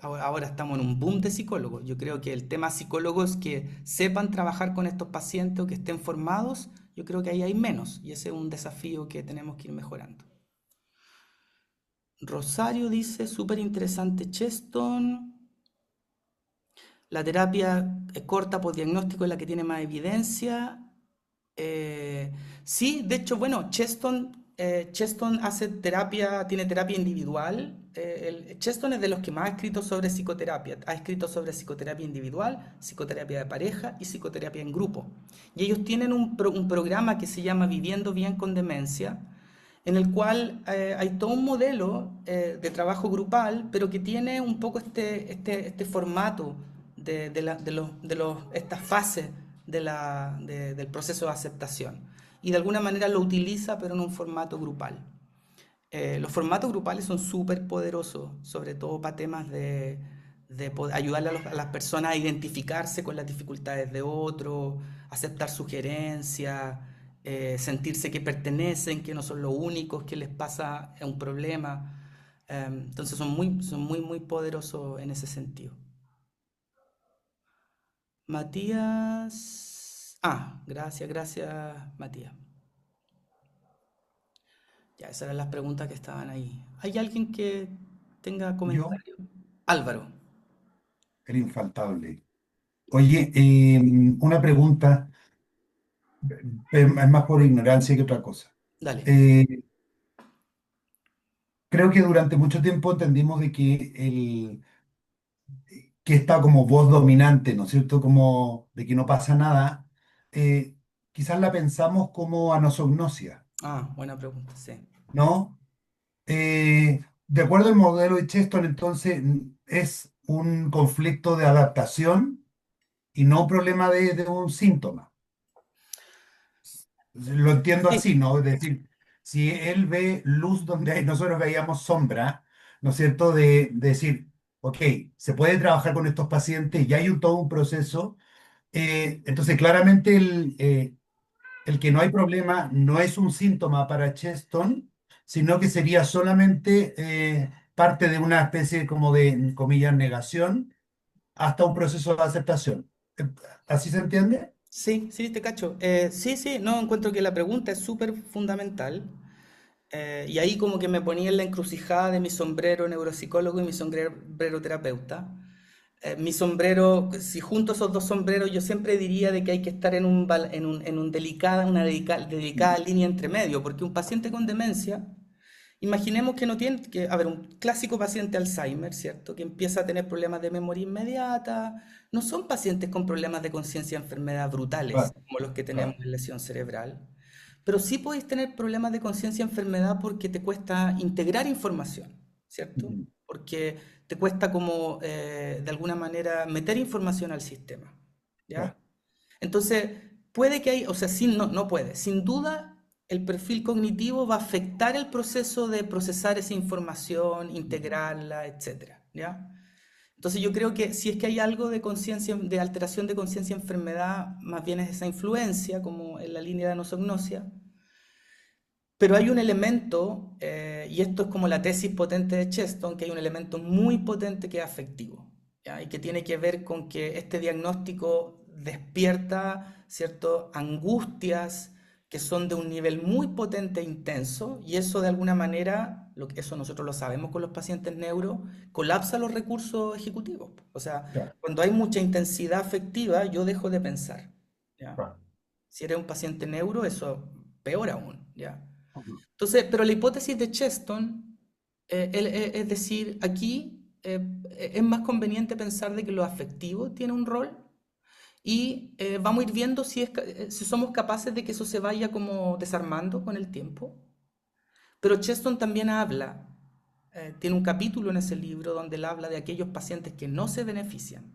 Ahora estamos en un boom de psicólogos. Yo creo que el tema psicólogos que sepan trabajar con estos pacientes o que estén formados, yo creo que ahí hay menos. Y ese es un desafío que tenemos que ir mejorando. Rosario dice, súper interesante Cheston. La terapia corta por diagnóstico es la que tiene más evidencia. Eh, sí, de hecho, bueno, Cheston hace terapia, tiene terapia individual. Cheston es de los que más ha escrito sobre psicoterapia. Ha escrito sobre psicoterapia individual, psicoterapia de pareja y psicoterapia en grupo. Y ellos tienen un programa que se llama Viviendo Bien con Demencia, en el cual hay todo un modelo de trabajo grupal, pero que tiene un poco este formato estas fases del proceso de aceptación. Y de alguna manera lo utiliza, pero en un formato grupal. Los formatos grupales son súper poderosos, sobre todo para temas ayudarle a las personas a identificarse con las dificultades de otros, aceptar sugerencias, sentirse que pertenecen, que no son los únicos que les pasa un problema. Entonces muy poderosos en ese sentido. Matías. Ah, gracias, Matías. Ya, esas eran las preguntas que estaban ahí. ¿Hay alguien que tenga Yo, comentario? Álvaro, el infaltable. Oye, una pregunta, es más por ignorancia que otra cosa. dale. Eh, Creo que durante mucho tiempo entendimos de que está como voz dominante, ¿no es cierto? Como de que no pasa nada. Quizás la pensamos como anosognosia, Ah, buena pregunta, sí. ¿no? De acuerdo al modelo de Cheston, entonces es un conflicto de adaptación y no un problema de un síntoma. Lo entiendo Sí, así, ¿no? Es decir, si él ve luz donde nosotros veíamos sombra, ¿no es cierto? De decir, ok, se puede trabajar con estos pacientes, ya hay todo un proceso. Entonces, claramente el que no hay problema no es un síntoma para Cheston, sino que sería solamente parte de una especie como de, en comillas, negación hasta un proceso de aceptación. Eh, ¿Así se entiende? sí, te cacho. Sí, no, encuentro que la pregunta es súper fundamental. Y ahí como que me ponía en la encrucijada de mi sombrero neuropsicólogo y mi sombrero terapeuta. Mi sombrero, si junto esos dos sombreros, yo siempre diría de que hay que estar en un delicada línea entre medio, porque un paciente con demencia, imaginemos que no tiene, a ver, un clásico paciente Alzheimer, ¿cierto? Que empieza a tener problemas de memoria inmediata, no son pacientes con problemas de conciencia de enfermedad brutales, Claro, como los que tenemos claro. en lesión cerebral, pero sí podéis tener problemas de conciencia de enfermedad porque te cuesta integrar información, ¿cierto? Ujú, Porque te cuesta como, de alguna manera, meter información al sistema, ¿ya? claro. Entonces, puede que hay, o sea, no puede. Sin duda, el perfil cognitivo va a afectar el proceso de procesar esa información, integrarla, etcétera, ¿ya? Entonces, yo creo que si es que hay algo de conciencia, de alteración de conciencia enfermedad, más bien es esa influencia, como en la línea de anosognosia. Pero hay un elemento, y esto es como la tesis potente de Cheston, que hay un elemento muy potente que es afectivo, ¿ya? Y que tiene que ver con que este diagnóstico despierta, ¿cierto?, angustias que son de un nivel muy potente e intenso, y eso de alguna manera, eso nosotros lo sabemos con los pacientes neuro, colapsa los recursos ejecutivos. O sea, Claro, cuando hay mucha intensidad afectiva, yo dejo de pensar, ¿ya? claro. Si eres un paciente neuro, eso peor aún, ¿ya? Ujú. Entonces, pero la hipótesis de Cheston, es decir, aquí es más conveniente pensar de que lo afectivo tiene un rol y vamos a ir viendo si somos capaces de que eso se vaya como desarmando con el tiempo. Pero Cheston también habla, tiene un capítulo en ese libro donde él habla de aquellos pacientes que no se benefician.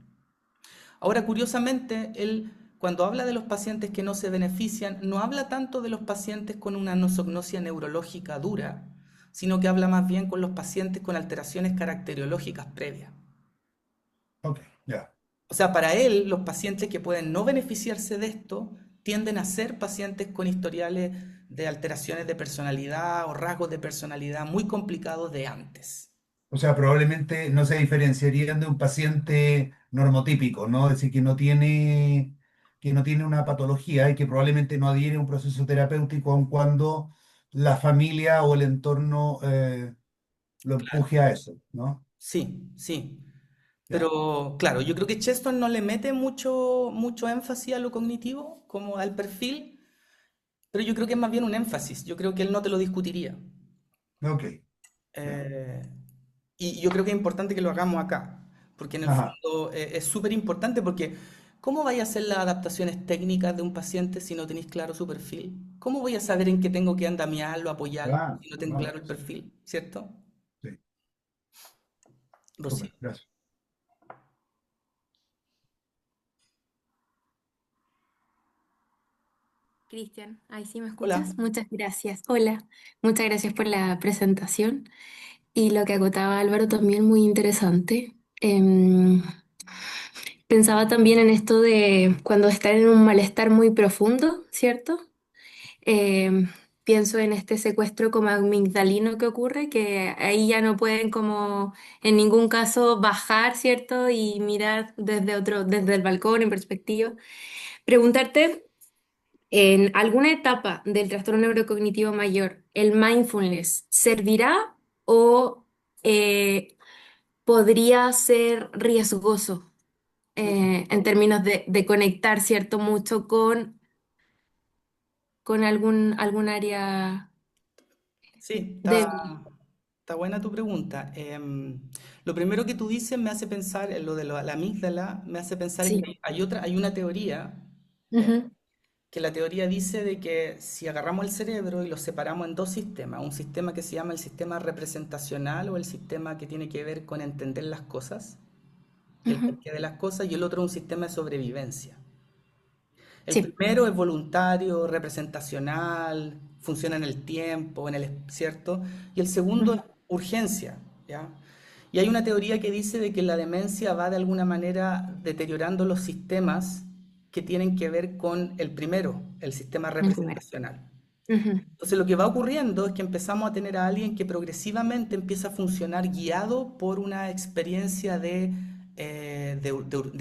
Ahora, curiosamente, él cuando habla de los pacientes que no se benefician, no habla tanto de los pacientes con una nosognosia neurológica dura, sino que habla más bien con los pacientes con alteraciones caracteriológicas previas. Ok, ya. O sea, para él, los pacientes que pueden no beneficiarse de esto tienden a ser pacientes con historiales de alteraciones de personalidad o rasgos de personalidad muy complicados de antes. O sea, probablemente no se diferenciarían de un paciente normotípico, ¿no? Es decir, que no tiene una patología y que probablemente no adhiere a un proceso terapéutico aun cuando la familia o el entorno lo empuje a eso, ¿no? Sí. Ya. Pero claro, yo creo que Cheston no le mete mucho énfasis a lo cognitivo, como al perfil, pero yo creo que es más bien un énfasis. Yo creo que él no te lo discutiría. Ok, ya. Eh, y yo creo que es importante que lo hagamos acá, porque en el Ajá, fondo es súper importante porque ¿cómo vais a hacer las adaptaciones técnicas de un paciente si no tenéis claro su perfil? ¿Cómo voy a saber en qué tengo que andamiarlo, apoyarlo, claro, si no tengo no, claro el sí, perfil? ¿Cierto? sí, Rocío. súper, gracias. Cristian, ahí sí me Hola. escuchas. Muchas gracias. Hola, muchas gracias por la presentación. Y lo que acotaba Álvaro también muy interesante. Em, Pensaba también en esto de cuando están en un malestar muy profundo, ¿cierto? Pienso en este secuestro como amigdalino que ocurre, que ahí ya no pueden como en ningún caso bajar, ¿cierto? Y mirar desde el balcón en perspectiva. Preguntarte, en alguna etapa del trastorno neurocognitivo mayor, ¿el mindfulness servirá o eh, podría ser riesgoso en términos de conectar, ¿cierto? Mucho con algún área Sí, débil. está buena tu pregunta. Lo primero que tú dices me hace pensar en lo de la amígdala, me hace pensar en Sí. que hay una teoría, eh, Ujú, que la teoría dice de que si agarramos el cerebro y lo separamos en dos sistemas, un sistema que se llama el sistema representacional o el sistema que tiene que ver con entender las cosas, el ujú. porqué de las cosas, y el otro un sistema de sobrevivencia. El Sí. primero es voluntario, representacional, funciona en el tiempo, ¿cierto? Y el segundo es Ujú. urgencia, ¿ya? Y hay una teoría que dice de que la demencia va de alguna manera deteriorando los sistemas que tienen que ver con el primero, el sistema El primero. representacional. Ujú. Entonces lo que va ocurriendo es que empezamos a tener a alguien que progresivamente empieza a funcionar guiado por una experiencia de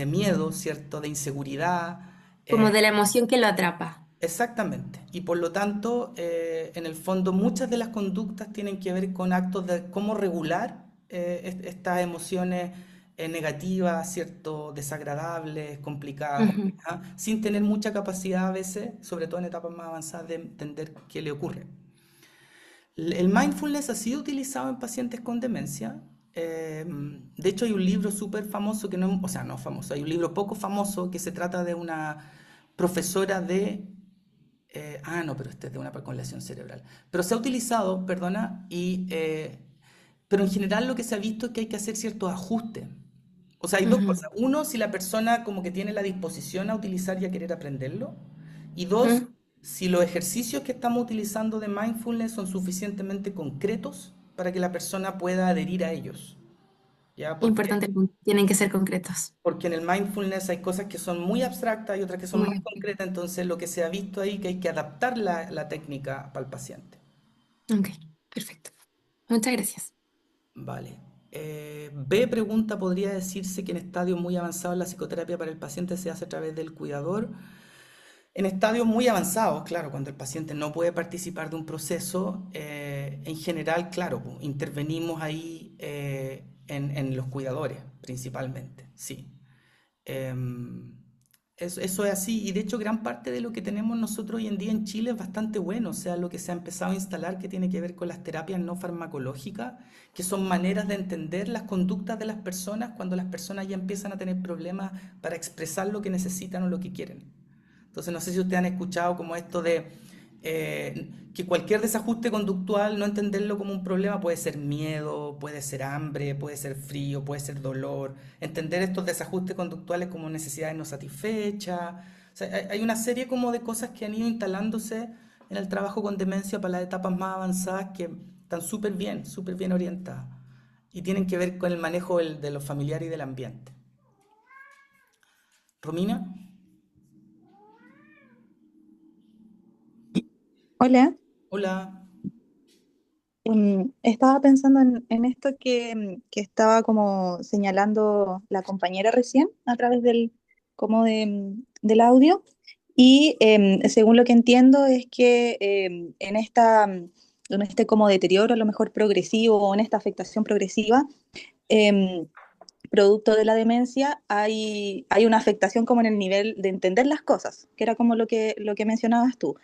miedo, ¿cierto? De inseguridad. Como eh, de la emoción que lo atrapa. Exactamente. Y por lo tanto, en el fondo, muchas de las conductas tienen que ver con actos de cómo regular estas emociones negativas, ¿cierto? Desagradables, complicadas, Ujú. ¿ah? Sin tener mucha capacidad a veces, sobre todo en etapas más avanzadas, de entender qué le ocurre. El mindfulness ha sido utilizado en pacientes con demencia. De hecho, hay un libro súper famoso que no, o sea, no famoso, hay un libro poco famoso que se trata de una profesora no, pero este es de una con lesión cerebral. Pero se ha utilizado, perdona, pero en general lo que se ha visto es que hay que hacer ciertos ajustes. O sea, hay dos Ujú. cosas. Uno, si la persona como que tiene la disposición a utilizar y a querer aprenderlo. Y dos, Ujú. si los ejercicios que estamos utilizando de mindfulness son suficientemente concretos para que la persona pueda adherir a ellos. ¿Ya? Importante el punto. Tienen que ser concretos. Porque en el mindfulness hay cosas que son muy abstractas y otras que son Muy más bien. concretas. Entonces, lo que se ha visto ahí que hay que adaptar la técnica para el paciente. Ok, perfecto. Muchas gracias. Vale. B pregunta, ¿podría decirse que en estadios muy avanzados la psicoterapia para el paciente se hace a través del cuidador? En estadios muy avanzados, claro, cuando el paciente no puede participar de un proceso, en general, claro, pues, intervenimos ahí en los cuidadores principalmente, sí. Em, eso es así, y de hecho gran parte de lo que tenemos nosotros hoy en día en Chile es bastante bueno, o sea, lo que se ha empezado a instalar que tiene que ver con las terapias no farmacológicas, que son maneras de entender las conductas de las personas cuando las personas ya empiezan a tener problemas para expresar lo que necesitan o lo que quieren. Entonces, no sé si ustedes han escuchado como esto de que cualquier desajuste conductual, no entenderlo como un problema, puede ser miedo, puede ser hambre, puede ser frío, puede ser dolor. Entender estos desajustes conductuales como necesidades no satisfechas. O sea, hay una serie como de cosas que han ido instalándose en el trabajo con demencia para las etapas más avanzadas que están súper bien orientadas. Y tienen que ver con el manejo de los familiares y del ambiente. Romina, Hola, hola. estaba pensando en esto que estaba como señalando la compañera recién a través del audio y según lo que entiendo es que en este como deterioro a lo mejor progresivo o en esta afectación progresiva, em, producto de la demencia, hay una afectación como en el nivel de entender las cosas, que era como lo que mencionabas tú,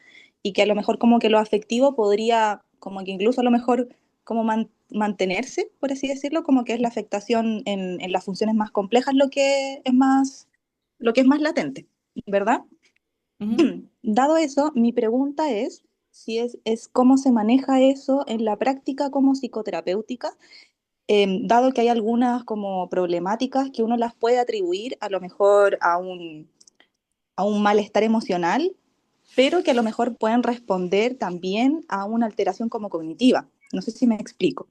y que a lo mejor como que lo afectivo podría, como que incluso a lo mejor como mantenerse, por así decirlo, como que es la afectación en las funciones más complejas lo que es más latente, ¿verdad? Ujú. Dado eso, mi pregunta es si es cómo se maneja eso en la práctica como psicoterapéutica, dado que hay algunas como problemáticas que uno las puede atribuir a lo mejor a un malestar emocional, pero que a lo mejor pueden responder también a una alteración como cognitiva. No sé si me explico.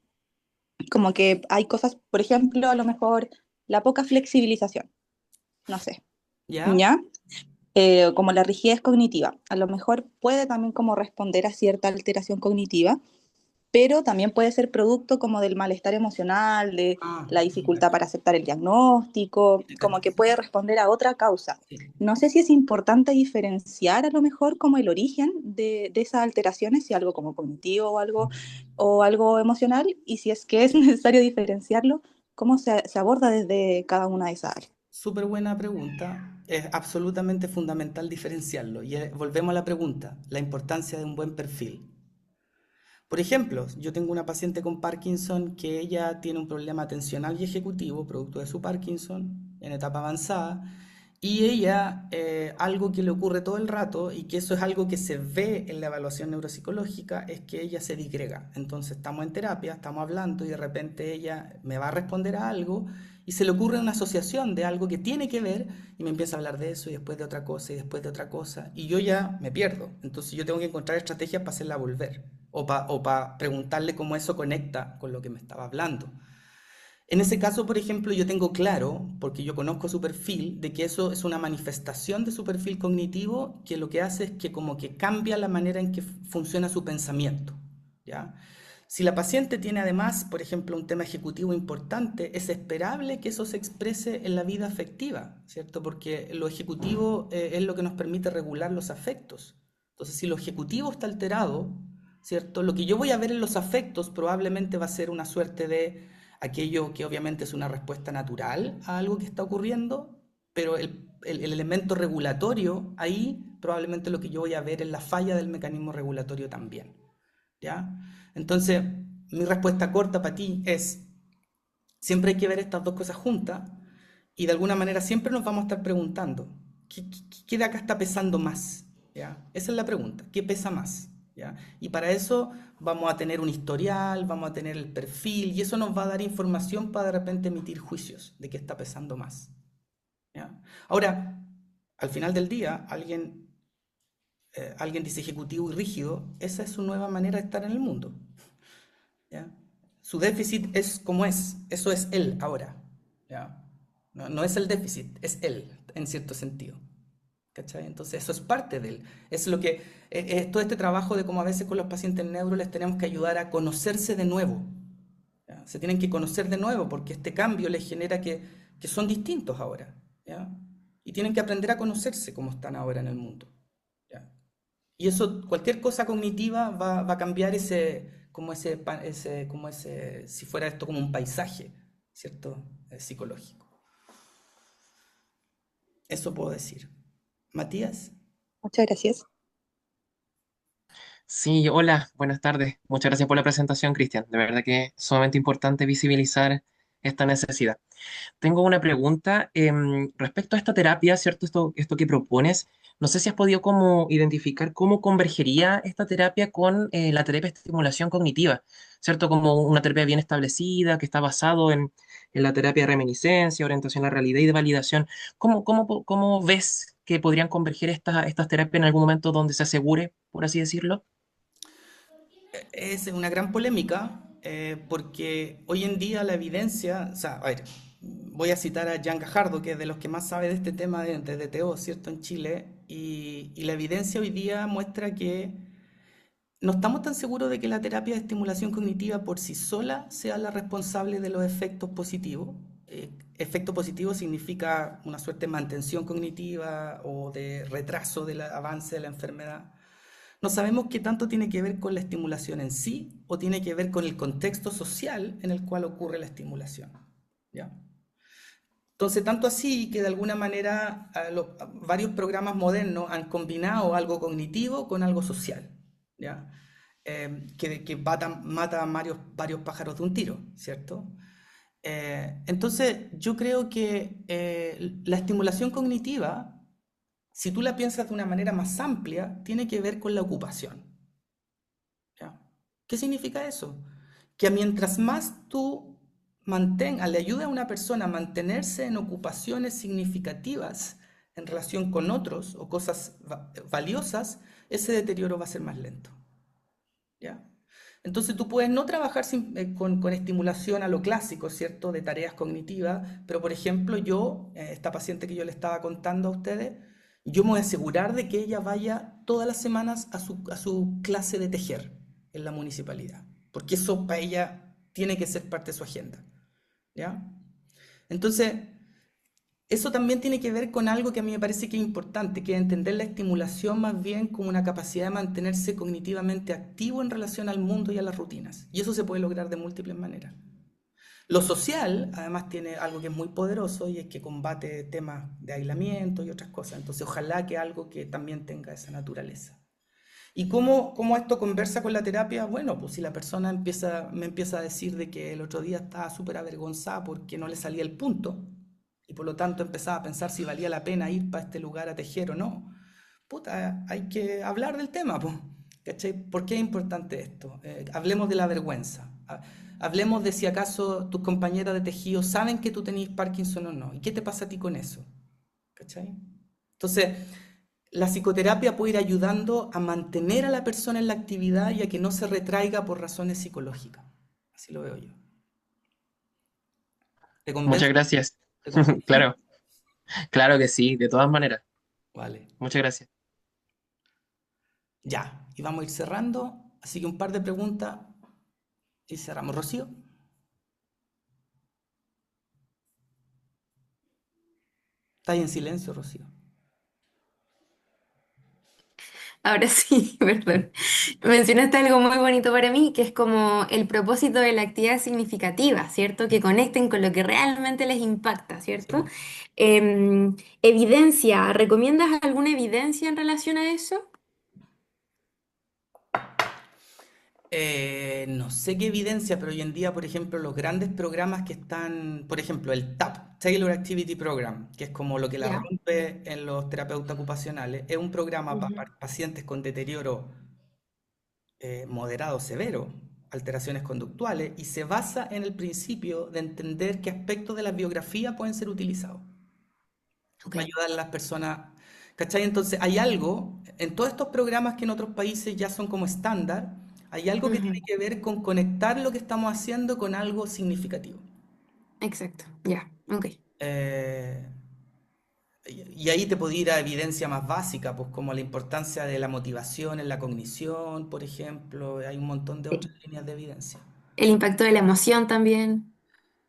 Como que hay cosas, por ejemplo, a lo mejor la poca flexibilización, no sé, ¿Ya? ¿ya? Como la rigidez cognitiva. A lo mejor puede también como responder a cierta alteración cognitiva, pero también puede ser producto como del malestar emocional, de Ah, la te dificultad cacho, para aceptar el diagnóstico, te como cacho. que puede responder a otra causa. Sí. No sé si es importante diferenciar a lo mejor como el origen de esas alteraciones, si algo como cognitivo o algo emocional, y si es que es necesario diferenciarlo, cómo se aborda desde cada una de esas áreas. Súper buena pregunta. Es absolutamente fundamental diferenciarlo. Y volvemos a la pregunta, la importancia de un buen perfil. Por ejemplo, yo tengo una paciente con Parkinson que ella tiene un problema atencional y ejecutivo, producto de su Parkinson, en etapa avanzada, y ella, algo que le ocurre todo el rato, y que eso es algo que se ve en la evaluación neuropsicológica, es que ella se disgrega. Entonces estamos en terapia, estamos hablando, y de repente ella me va a responder a algo, y se le ocurre una asociación de algo que tiene que ver, y me empieza a hablar de eso, y después de otra cosa, y después de otra cosa, y yo ya me pierdo. Entonces yo tengo que encontrar estrategias para hacerla volver o para preguntarle cómo eso conecta con lo que me estaba hablando. En ese caso, por ejemplo, yo tengo claro, porque yo conozco su perfil, de que eso es una manifestación de su perfil cognitivo que lo que hace es que como que cambia la manera en que funciona su pensamiento, ¿ya? Si la paciente tiene además, por ejemplo, un tema ejecutivo importante, es esperable que eso se exprese en la vida afectiva, ¿cierto? Porque lo ejecutivo es lo que nos permite regular los afectos. Entonces, si lo ejecutivo está alterado, ¿cierto? Lo que yo voy a ver en los afectos probablemente va a ser una suerte de aquello que obviamente es una respuesta natural a algo que está ocurriendo, pero el elemento regulatorio ahí probablemente lo que yo voy a ver es la falla del mecanismo regulatorio también, ¿ya? Entonces, mi respuesta corta para ti es, siempre hay que ver estas dos cosas juntas y de alguna manera siempre nos vamos a estar preguntando, ¿qué de acá está pesando más? ¿Ya? Esa es la pregunta, ¿qué pesa más? ¿Ya? Y para eso vamos a tener un historial, vamos a tener el perfil y eso nos va a dar información para de repente emitir juicios de qué está pesando más. ¿Ya? Ahora, al final del día, alguien dice ejecutivo y rígido, esa es su nueva manera de estar en el mundo. ¿Ya? Su déficit es como es, eso es él ahora. ¿Ya? No, no es el déficit, es él, en cierto sentido. ¿Cachai? Entonces eso es parte de él. Es lo que, es todo este trabajo de cómo a veces con los pacientes neuro les tenemos que ayudar a conocerse de nuevo. ¿Ya? Se tienen que conocer de nuevo porque este cambio les genera que son distintos ahora. ¿Ya? Y tienen que aprender a conocerse como están ahora en el mundo. ¿Ya? Y eso, cualquier cosa cognitiva va a cambiar si fuera esto como un paisaje, ¿cierto? Psicológico. Eso puedo decir. Matías, Muchas gracias. Sí, hola, buenas tardes. Muchas gracias por la presentación, Cristian. De verdad que es sumamente importante visibilizar esta necesidad. Tengo una pregunta respecto a esta terapia, ¿cierto? Esto que propones. No sé si has podido como identificar cómo convergería esta terapia con la terapia de estimulación cognitiva, ¿cierto? Como una terapia bien establecida, que está basado en la terapia de reminiscencia, orientación a la realidad y de validación. ¿Cómo ves que podrían converger estas terapias en algún momento donde se asegure, por así decirlo? es una gran polémica porque hoy en día la evidencia, o sea, a ver, voy a citar a Jan Gajardo, que es de los que más sabe de este tema de DTO, ¿cierto? En Chile, y la evidencia hoy día muestra que no estamos tan seguros de que la terapia de estimulación cognitiva por sí sola sea la responsable de los efectos positivos. Efecto positivo significa una suerte de mantención cognitiva o de retraso del avance de la enfermedad. No sabemos qué tanto tiene que ver con la estimulación en sí o tiene que ver con el contexto social en el cual ocurre la estimulación. ¿Ya? Entonces, tanto así que de alguna manera varios programas modernos han combinado algo cognitivo con algo social, ¿ya? Que mata a varios pájaros de un tiro, ¿cierto? Entonces, yo creo que la estimulación cognitiva, si tú la piensas de una manera más amplia, tiene que ver con la ocupación, ¿ya? ¿Qué significa eso? Que mientras más tú le ayudes a una persona a mantenerse en ocupaciones significativas en relación con otros o cosas valiosas, ese deterioro va a ser más lento, ¿ya? Entonces tú puedes no trabajar con estimulación a lo clásico, ¿cierto? De tareas cognitivas, pero por ejemplo yo, esta paciente que yo le estaba contando a ustedes, yo me voy a asegurar de que ella vaya todas las semanas a su clase de tejer en la municipalidad, porque eso para ella tiene que ser parte de su agenda, ¿ya? Entonces, eso también tiene que ver con algo que a mí me parece que es importante, que es entender la estimulación más bien como una capacidad de mantenerse cognitivamente activo en relación al mundo y a las rutinas. Y eso se puede lograr de múltiples maneras. Lo social, además, tiene algo que es muy poderoso y es que combate temas de aislamiento y otras cosas. Entonces, ojalá que algo que también tenga esa naturaleza. ¿Y cómo esto conversa con la terapia? Bueno, pues si la persona me empieza a decir de que el otro día estaba súper avergonzada porque no le salía el punto, y por lo tanto empezaba a pensar si valía la pena ir para este lugar a tejer o no, puta, hay que hablar del tema, pues, ¿cachai? ¿Por qué es importante esto? Hablemos de la vergüenza. Hablemos de si acaso tus compañeras de tejido saben que tú tenés Parkinson o no. ¿Y qué te pasa a ti con eso? ¿Cachai? Entonces, la psicoterapia puede ir ayudando a mantener a la persona en la actividad y a que no se retraiga por razones psicológicas. Así lo veo yo. ¿Te Muchas convence? gracias. ¿Te convence? Claro, claro que sí, de todas maneras. Vale. Muchas gracias. Ya, y vamos a ir cerrando. Así que un par de preguntas y cerramos. Rocío, está ahí en silencio, Rocío. Ahora sí, perdón. Mencionaste algo muy bonito para mí, que es como el propósito de la actividad significativa, ¿cierto? Que conecten con lo que realmente les impacta, Sí, ¿cierto? po. Evidencia, ¿recomiendas alguna evidencia en relación a eso? No sé qué evidencia, pero hoy en día, por ejemplo, los grandes programas que están, por ejemplo, el TAP, Taylor Activity Program, que es como lo que la Ya. rompe en los terapeutas ocupacionales, es un programa para Ujú. pacientes con deterioro moderado severo, alteraciones conductuales, y se basa en el principio de entender qué aspectos de la biografía pueden ser utilizados Ok. para ayudar a las personas. ¿Cachai? Entonces, hay algo en todos estos programas que en otros países ya son como estándar, hay algo que tiene Ujú. que ver con conectar lo que estamos haciendo con algo significativo. Exacto. Ya. Ok. Eh, y ahí te puedo ir a evidencia más básica, pues como la importancia de la motivación en la cognición, por ejemplo, hay un montón de Sí. otras líneas de evidencia. El impacto de la emoción también.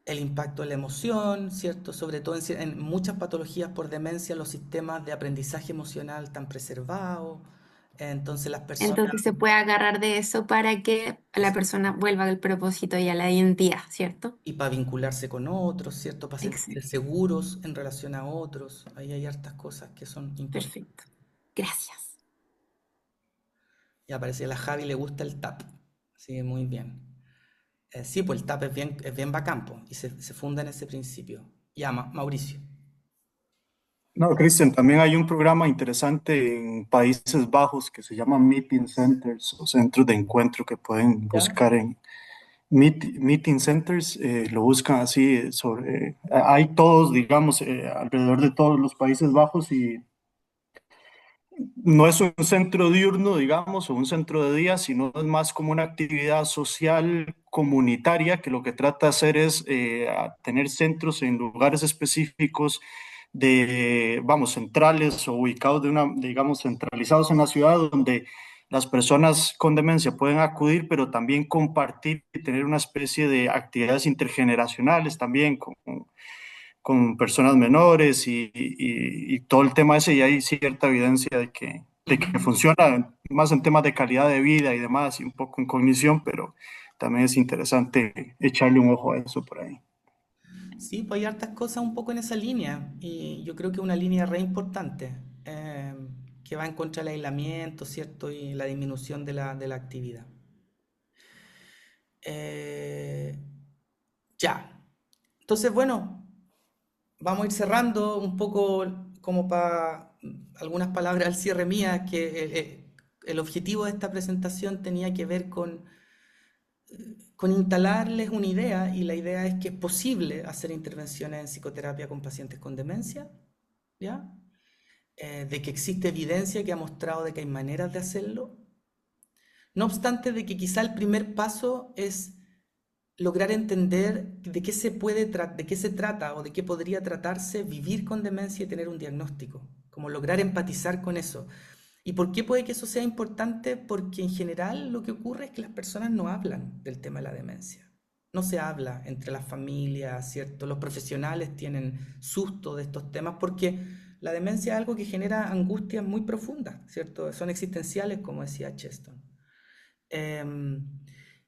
El impacto de la emoción, ¿cierto? Sobre todo en muchas patologías por demencia, los sistemas de aprendizaje emocional están preservados. Entonces las personas, Entonces se puede agarrar de eso para que la es- persona vuelva al propósito y a la identidad, ¿cierto? y para vincularse con otros, ¿cierto? Para sentirse Exacto. seguros en relación a otros. Ahí hay hartas cosas que son importantes. Perfecto. Gracias. Y aparece a la Javi le gusta el tap. Sí, muy bien. Sí, pues el tap es bien bacán, po, y se funda en ese principio. Llama, Mauricio. No, Cristian, también hay un programa interesante en Países Bajos que se llama Meeting Centers o centros de encuentro que pueden ¿Ya? buscar en Meeting Centers, lo buscan así sobre, hay todos, digamos, alrededor de todos los Países Bajos y no es un centro diurno, digamos, o un centro de día, sino es más como una actividad social comunitaria que lo que trata de hacer es tener centros en lugares específicos de, vamos, centrales o ubicados de una, digamos, centralizados en la ciudad donde las personas con demencia pueden acudir, pero también compartir y tener una especie de actividades intergeneracionales también con personas menores y todo el tema ese, y hay cierta evidencia de Ujú. que funciona más en temas de calidad de vida y demás, y un poco en cognición, pero también es interesante echarle un ojo a eso por ahí. Sí, pues hay hartas cosas un poco en esa línea y yo creo que es una línea re importante que va en contra del aislamiento, ¿cierto? Y la disminución de la actividad. Eh, ya, entonces bueno, vamos a ir cerrando un poco como para algunas palabras al cierre mías, que el objetivo de esta presentación tenía que ver con instalarles una idea y la idea es que es posible hacer intervenciones en psicoterapia con pacientes con demencia, ¿ya? De que existe evidencia que ha mostrado de que hay maneras de hacerlo. No obstante de que quizá el primer paso es lograr entender de qué de qué se trata o de qué podría tratarse vivir con demencia y tener un diagnóstico, como lograr empatizar con eso. ¿Y por qué puede que eso sea importante? Porque en general lo que ocurre es que las personas no hablan del tema de la demencia. No se habla entre las familias, ¿cierto? Los profesionales tienen susto de estos temas porque la demencia es algo que genera angustias muy profundas, ¿cierto? Son existenciales, como decía Cheston. Em,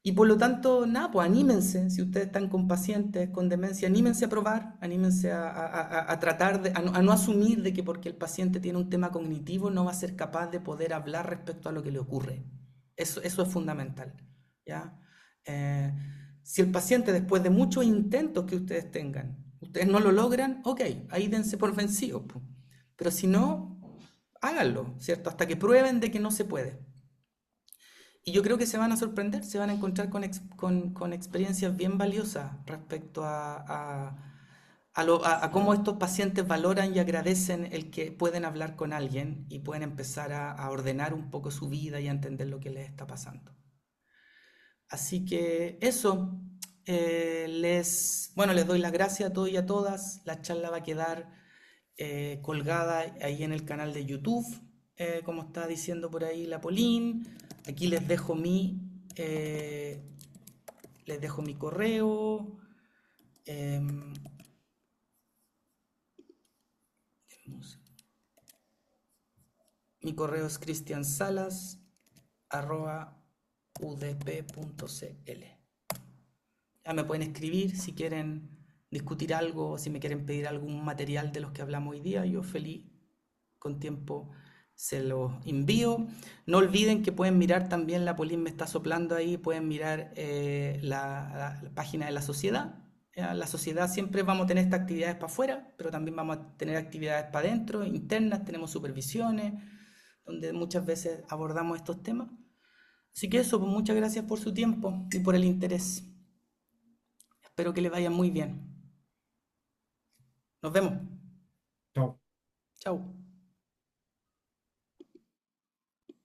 y por lo tanto, nada, pues anímense, si ustedes están con pacientes con demencia, anímense a probar, anímense a tratar a no asumir de que porque el paciente tiene un tema cognitivo no va a ser capaz de poder hablar respecto a lo que le ocurre. Eso es fundamental, ¿ya? Eh, si el paciente, después de muchos intentos que ustedes tengan, ustedes no lo logran, ok, ahí dense por vencidos, pues. Pero si no, háganlo, ¿cierto? Hasta que prueben de que no se puede. Y yo creo que se van a sorprender, se van a encontrar con experiencias bien valiosas respecto a cómo estos pacientes valoran y agradecen el que pueden hablar con alguien y pueden empezar a ordenar un poco su vida y a entender lo que les está pasando. Así que eso, bueno, les doy las gracias a todos y a todas. La charla va a quedar colgada ahí en el canal de YouTube, como está diciendo por ahí la Pauline. Aquí les dejo mi correo. em, Mi correo es cristiansalas@udp.cl. Ya me pueden escribir si quieren discutir algo o si me quieren pedir algún material de los que hablamos hoy día. Yo feliz, con tiempo se los envío. No olviden que pueden mirar también, la Pauline me está soplando ahí, pueden mirar la página de la sociedad. La sociedad siempre vamos a tener estas actividades para afuera, pero también vamos a tener actividades para adentro, internas, tenemos supervisiones, donde muchas veces abordamos estos temas. Así que eso, pues muchas gracias por su tiempo y por el interés. Espero que les vaya muy bien. Nos vemos. Chao. Chao.